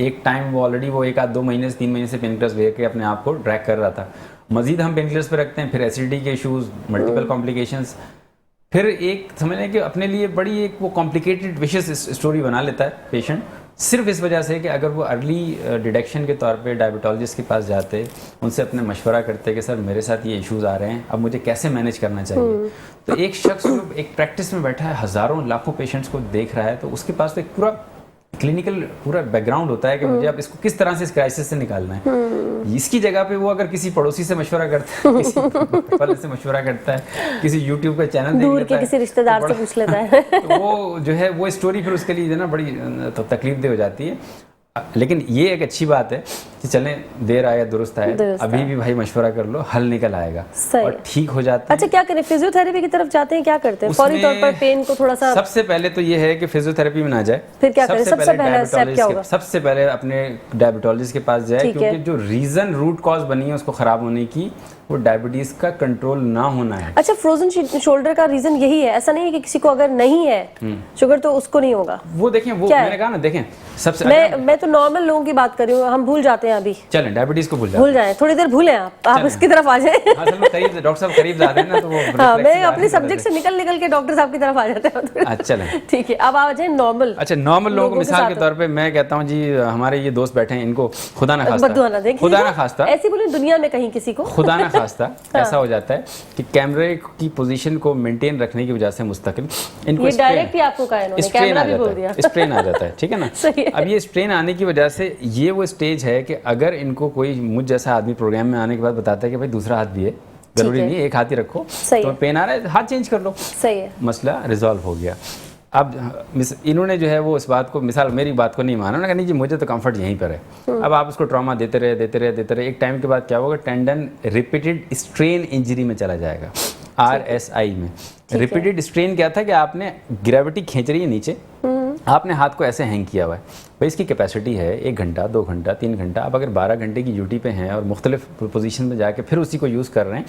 Speaker 3: एक टाइम वो ऑलरेडी वो 1 आध 2 महीने से 3 महीने से पेन किलर्स ले के अपने आप को ड्रैग कर रहा था, मजीद हम पेन किलर्स पे रखते हैं, फिर एसिडिटी के इश्यूज, मल्टीपल कॉम्प्लिकेशंस, फिर एक समझ कि अपने लिए बड़ी एक वो कॉम्प्लिकेटेड विशेष स्टोरी बना लेता है पेशेंट, सिर्फ इस वजह से कि अगर वो अर्ली डिटेक्शन के तौर पे डायबिटोलॉजिस्ट के पास जाते, उनसे अपने मशवरा करते कि सर मेरे साथ ये इश्यूज़ आ रहे हैं, अब मुझे कैसे मैनेज करना चाहिए। तो एक शख्स एक प्रैक्टिस में बैठा है, हज़ारों लाखों पेशेंट्स को देख रहा है, तो उसके पास तो एक पूरा क्लिनिकल पूरा बैकग्राउंड होता है कि मुझे अब इसको किस तरह से इस क्राइसिस से निकालना है। इसकी जगह पे वो अगर किसी पड़ोसी से मशवरा करता है, किसी वाले से मशवरा करता है, किसी यूट्यूब का चैनल देख लेता है,
Speaker 1: किसी रिश्तेदार से पूछ लेता है
Speaker 3: तो वो जो है वो स्टोरी फिर उसके लिए जो है ना बड़ी तो तकलीफ दे हो जाती है। लेकिन ये एक अच्छी बात है कि चलें देर आया दुरुस्त आया, अभी भी भाई मशवरा कर लो, हल निकल आएगा और ठीक हो जाता है।
Speaker 1: अच्छा, क्या करें, फिजियोथेरेपी की तरफ जाते हैं, क्या करते हैं फौरी तौर पर पेन को थोड़ा सा?
Speaker 3: सबसे पहले तो ये है कि फिजियोथेरेपी में ना जाए,
Speaker 1: फिर क्या करें? सबसे पहला स्टेप क्या होगा?
Speaker 3: सबसे पहले अपने डायबिटोलॉजिस्ट के पास जाए, क्योंकि जो रीजन रूट कॉज बनी है उसको खराब होने की, वो डायबिटीज का कंट्रोल ना होना है।
Speaker 1: अच्छा, फ्रोजन शोल्डर का रीजन यही है? ऐसा नहीं है कि किसी को अगर नहीं है शुगर तो उसको नहीं होगा? वो
Speaker 3: देखें, वो मैंने कहा ना, देखें सबसे
Speaker 1: मैं तो नॉर्मल लोगों की बात कर रही हूँ, हम भूल जाते हैं अभी।
Speaker 3: चलें डायबिटीज को भूल जाए,
Speaker 1: थोड़ी देर भूलें, आप इसकी तरफ आ जाए।
Speaker 3: डॉक्टर साहब करीब जाते हैं ना, तो वो
Speaker 1: मैं अपने सब्जेक्ट से निकल के डॉक्टर साहब की तरफ आ जाते हैं।
Speaker 3: चलें
Speaker 1: ठीक है, अब आ जाए नॉर्मल।
Speaker 3: अच्छा, नॉर्मल लोगों को मिसाल के तौर पे मैं कहता हूँ जी, हमारे ये दोस्त बैठे हैं, इनको खुदा ना खास्ता
Speaker 1: ऐसी बोले दुनिया में कहीं किसी को
Speaker 3: खुदा ना खास्ता ऐसा हो जाता है कि कैमरे की पोजीशन को मेंटेन रखने की वजह से मुस्तकिल इनको
Speaker 1: डायरेक्ट ही आपको कहा इन्होंने, कैमरा भी बोल दिया,
Speaker 3: स्ट्रेन आ जाता है, ठीक है ना। अब ये स्ट्रेन आने की वजह से ये वो स्टेज है कि अगर इनको कोई मुझ जैसा आददमी प्रोग्राम में आने के बाद बताता है कि भाई दूसरा हाथ भी है, जरूरी नहीं एक हाथ ही रखो, तो पेन आ रहा है हाथ चेंज कर लो, सही है, मसला रिजॉल्व हो गया। अब इन्होंने जो है वो इस बात को, मिसाल मेरी बात को नहीं माना, उन्होंने कहा नहीं जी मुझे तो कंफर्ट यहीं पर है। अब आप उसको ट्रॉमा देते रहे, एक टाइम के बाद क्या होगा, टेंडन रिपीटेड स्ट्रेन इंजरी में चला जाएगा, RSI में। रिपीटेड स्ट्रेन क्या था कि आपने ग्रेविटी खींच रही है नीचे, आपने हाथ को ऐसे हैंग किया हुआ है, भाई इसकी कैपेसिटी है 1 घंटा 2 घंटा 3 घंटा, आप अगर 12 घंटे की ड्यूटी पे हैं और मुख्तलिफ पोजीशन में जाके फिर उसी को यूज़ कर रहे हैं,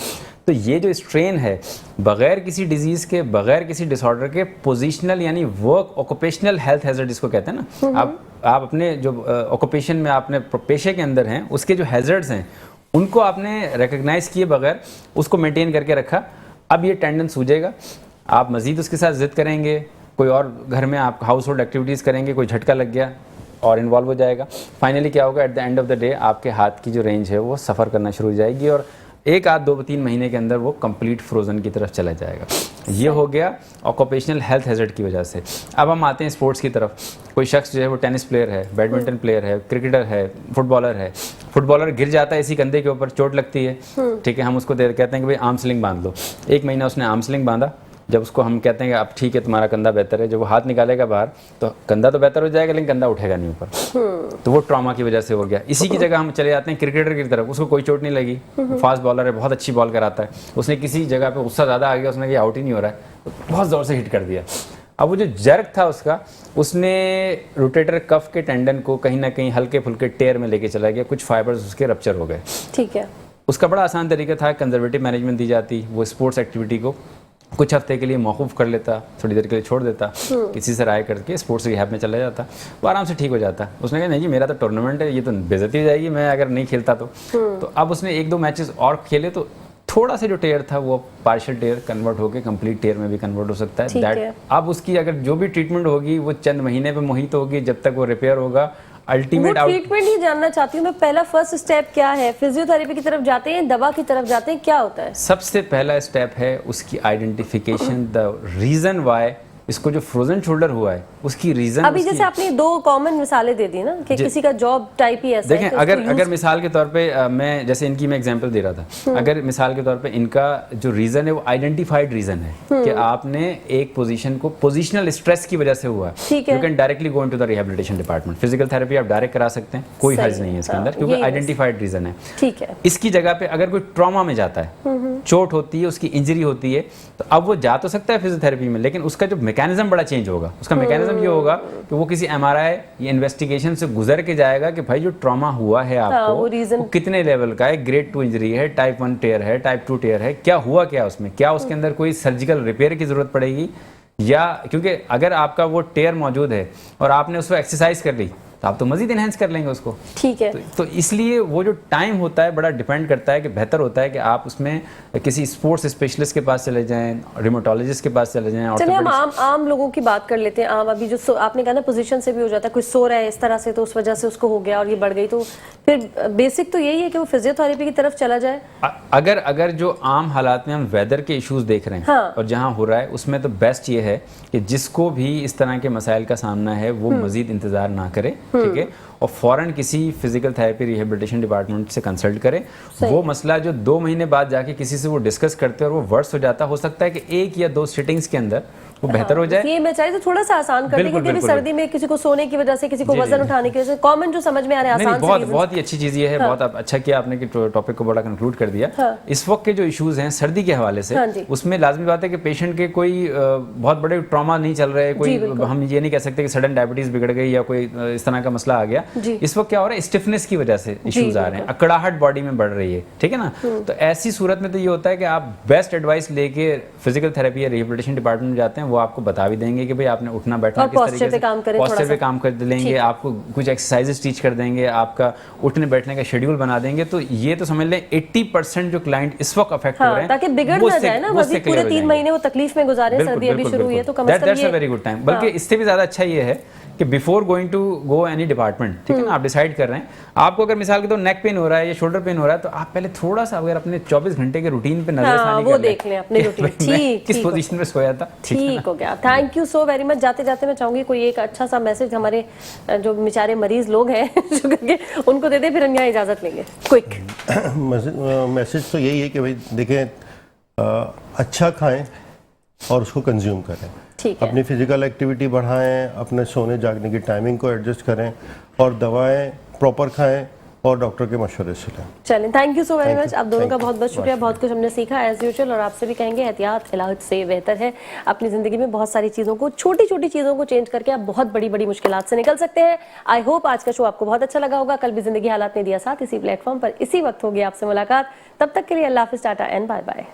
Speaker 3: तो ये जो स्ट्रेन है बग़ैर किसी डिजीज़ के, बग़ैर किसी डिसऑर्डर के, पोजीशनल यानी वर्क ऑक्यूपेशनल हेल्थ हैज़र्ड जिसको कहते हैं ना, आप अपने जो ऑक्यूपेशन में आपने पेशे के अंदर हैं उसके जो हैज़र्ड्स हैं उनको आपने रिकग्नाइज़ किए बगैर उसको मेंटेन करके रखा। अब ये टेंडन सूजेगा, आप मज़ीद उसके साथ ज़िद करेंगे, कोई और घर में आप हाउस होल्ड एक्टिविटीज़ करेंगे, कोई झटका लग गया और इन्वॉल्व हो जाएगा। फाइनली क्या होगा, at the end of the day आपके हाथ की जो रेंज है वो सफ़र करना शुरू हो जाएगी और 1 आध 2-3 महीने के अंदर वो कंप्लीट फ्रोजन की तरफ चला जाएगा। ये हो गया ऑक्यूपेशनल हेल्थ हैज़र्ड की वजह से। अब हम आते हैं स्पोर्ट्स की तरफ। कोई शख्स जो है वो टेनिस प्लेयर है, बैडमिंटन प्लेयर है, क्रिकेटर है, फुटबॉलर है, फुटबॉलर गिर जाता है इसी कंधे के ऊपर, चोट लगती है, ठीक है, हम उसको कहते हैं कि भाई आर्म स्लिंग बांध लो। 1 महीना उसने आर्म स्लिंग बांधा, जब उसको हम कहते हैं कि अब ठीक है तुम्हारा कंधा बेहतर है, जब वो हाथ निकालेगा बाहर तो कंधा तो बेहतर हो जाएगा लेकिन कंधा उठेगा नहीं ऊपर, तो वो ट्रॉमा की वजह से हो गया। इसी की जगह हम चले जाते हैं क्रिकेटर की तरफ, उसको कोई चोट नहीं लगी, फास्ट बॉलर है, बहुत अच्छी बॉल कराता है, उसने किसी जगह पे गुस्सा ज़्यादा आ गया, उसने कहा आउट ही नहीं हो रहा है, तो बहुत ज़ोर से हिट कर दिया। अब वो जो जर्क था उसका, उसने रोटेटर कफ के टेंडन को कहीं ना कहीं हल्के फुल्के टेयर में लेके चला गया, कुछ फाइबर्स उसके रप्चर हो गए, ठीक है। उसका बड़ा आसान तरीका था, कंजर्वेटिव मैनेजमेंट दी जाती, वो स्पोर्ट्स एक्टिविटी को कुछ हफ्ते के लिए मौकूफ़ कर लेता, थोड़ी देर के लिए छोड़ देता, किसी से राय करके स्पोर्ट्स रिहैब में चला जाता, वो आराम से ठीक हो जाता। उसने कहा नहीं जी मेरा तो टूर्नामेंट है, ये तो बेइज्जती हो जाएगी मैं अगर नहीं खेलता तो अब उसने 1-2 मैचेस और खेले तो थोड़ा सा जो टेयर था वो पार्शियल टेयर कन्वर्ट होकर कंप्लीट टेयर में भी कन्वर्ट हो सकता है। दैट अब उसकी अगर जो भी ट्रीटमेंट होगी वो चंद महीने पे मुहित होगी, जब तक वो रिपेयर होगा। अल्टीमेट
Speaker 1: ट्रीटमेंट ही जानना चाहती हूँ मैं, पहला फर्स्ट स्टेप क्या है? फिजियोथेरेपी की तरफ जाते हैं, दवा की तरफ जाते हैं, क्या होता है?
Speaker 3: सबसे पहला स्टेप है उसकी आइडेंटिफिकेशन, द रीजन वाई इसको जो फ्रोजन शोल्डर हुआ है उसकी रीजन।
Speaker 1: अभी जैसे आपने 2 कॉमन मिसालें दे दी ना कि किसी का जॉब टाइप ही ऐसा
Speaker 3: देखें, अगर मिसाल के तौर पे मैं जैसे इनकी मैं एग्जांपल दे रहा था, अगर मिसाल के तौर पे इनका जो रीजन है वो आइडेंटिफाइड रीजन है कि आपने एक पोजीशन को पोजीशनल स्ट्रेस की वजह से हुआ है, you can directly go into the rehabilitation department. Physical therapy आप डायरेक्ट करा सकते हैं, कोई हर्ज नहीं है इसके अंदर, क्योंकि आइडेंटिफाइड रीजन है, ठीक है। इसकी जगह पे अगर कोई ट्रॉमा में जाता है, चोट होती है, उसकी इंजरी होती है, तो अब वो जा तो सकता है फिजियोथेरेपी में, लेकिन उसका जो मैकेनिज्म बड़ा चेंज होगा। उसका मैकेनिज्म ये होगा कि वो किसी MRI या इन्वेस्टिगेशन से गुजर के जाएगा कि भाई जो ट्रॉमा हुआ है आपको वो कितने लेवल का है, ग्रेड 2 इंजरी है, टाइप 1 टेयर है, टाइप 2 टेयर है, क्या हुआ, क्या उसमें, क्या उसके अंदर कोई सर्जिकल रिपेयर की जरूरत पड़ेगी, या क्योंकि अगर आपका वो टेयर मौजूद है और आपने उसको एक्सरसाइज कर ली तो आप तो मजीद इनहेंस कर लेंगे उसको।
Speaker 1: ठीक है।
Speaker 3: तो इसलिए वो जो टाइम होता है बड़ा डिपेंड करता है कि बेहतर होता है कि आप उसमें किसी स्पोर्ट्स स्पेशलिस्ट के पास चले जाएं, रिमोटोलॉजिस्ट के पास चले जाएं।
Speaker 1: चलिए हम आम लोगों की बात कर लेते हैं। आम अभी जो आपने कहा ना पोजीशन से भी हो जाता है, कोई सो रहा है इस तरह से तो उस वजह से उसको हो गया और ये बढ़ गई, तो फिर बेसिक तो यही है कि वो फिजियोथेरेपी की तरफ चला जाए।
Speaker 3: अगर जो आम हालात में हम वेदर के इश्यूज देख रहे हैं
Speaker 1: हाँ।
Speaker 3: और जहां हो रहा है उसमें तो बेस्ट ये है कि जिसको भी इस तरह के मसाइल का सामना है वो मजीद इंतजार ना करे, ठीक है, और फौरन किसी फिजिकल थेरेपी रिहेबिलिटेशन डिपार्टमेंट से कंसल्ट करे। वो मसला जो 2 महीने बाद जाके किसी से वो डिस्कस करते हैं और वो वर्स हो जाता, हो सकता है कि 1 या 2 सिटिंग्स के अंदर वो बेहतर हो जाए।
Speaker 1: ये मैं चाहे तो थोड़ा सा आसान कर दें, क्योंकि अभी सर्दी में किसी को सोने की वजह से, किसी को वजन उठाने की वजह से, कॉमन जो समझ में आ रहा है आसान से
Speaker 3: बहुत ही अच्छी चीज़ ये है। बहुत अच्छा किया आपने कि टॉपिक को बड़ा कंक्लूड कर दिया। इस वक्त के जो इश्यूज हैं सर्दी के हवाले से, उसमें लाजमी बात है कि पेशेंट के कोई बहुत बड़े ट्रॉमा नहीं चल रहे, कोई हम ये नहीं कह सकते कि सडन डायबिटीज बिगड़ गई या कोई इस तरह का मसला आ गया। इस वक्त क्या हो रहा है, स्टिफनेस की वजह से इश्यूज आ रहे हैं, अकड़ाहट बॉडी में बढ़ रही है, ठीक है ना। तो ऐसी सूरत में तो ये होता है कि आप बेस्ट एडवाइस लेके फिजिकल थेरेपी या रिहेबिलिटेशन डिपार्टमेंट में जाते हैं, वो आपको बता भी देंगे कि भाई आपने उठना बैठना किस तरीके से, पॉस्चर पे काम कर लेंगे, आपको कुछ एक्सरसाइजेस टीच कर देंगे, आपका उठने बैठने का शेड्यूल बना देंगे। तो ये तो समझ लें 80% जो क्लाइंट इस वक्त अफेक्ट हो रहे हैं,
Speaker 1: ताकि बिगड़ ना जाए ना, वही पूरे 3 महीने वो तकलीफ में गुजारे, सर्दी अभी शुरू हुई है तो कम से कम
Speaker 3: that's a very good time. बल्कि इससे भी ज्यादा अच्छा ये है कि before going to go any department, ठीक है ना, आप डिसाइड कर रहे हैं, आपको अगर मिसाल के तो नेक पेन हो रहा है या शोल्डर पेन हो रहा है, तो आप पहले थोड़ा सा अगर अपने 24 घंटे के रूटीन पे नजरसानी
Speaker 1: वो देख लें अपने रूटीन। ठीक,
Speaker 3: किस पोजीशन में सोया था,
Speaker 1: ठीक हो गया। Thank you so very much. जाते जाते मैं चाहूंगी कोई एक अच्छा सा मैसेज हमारे जो बेचारे मरीज लोग हैं जो करके उनको दे दे, फिर हम यहाँ इजाजत लेंगे। क्विक
Speaker 2: मैसेज तो यही है कि भाई देखें, अच्छा खाएं और उसको कंज्यूम करें, अपनी फिजिकल एक्टिविटी बढ़ाएं, अपने सोने जागने की टाइमिंग को एडजस्ट करें और दवाएं प्रॉपर खाएं और डॉक्टर के मशवरे से लें।
Speaker 1: चलें, thank you so very much. आप दोनों का बहुत बहुत शुक्रिया। बहुत कुछ हमने सीखा एज यूजुअल, और आपसे भी कहेंगे एहतियात इलाज से बेहतर है। अपनी ज़िंदगी में बहुत सारी चीज़ों को, छोटी छोटी चीज़ों को चेंज करके आप बहुत बड़ी बड़ी मुश्किलात से निकल सकते हैं। आई होप आज का शो आपको बहुत अच्छा लगा होगा। कल भी ज़िंदगी हालात ने दिया साथ, इसी प्लेटफॉर्म पर इसी वक्त होगी आपसे मुलाकात। तब तक के लिए अल्लाह हाफिज़, टाटा एंड बाय बाय।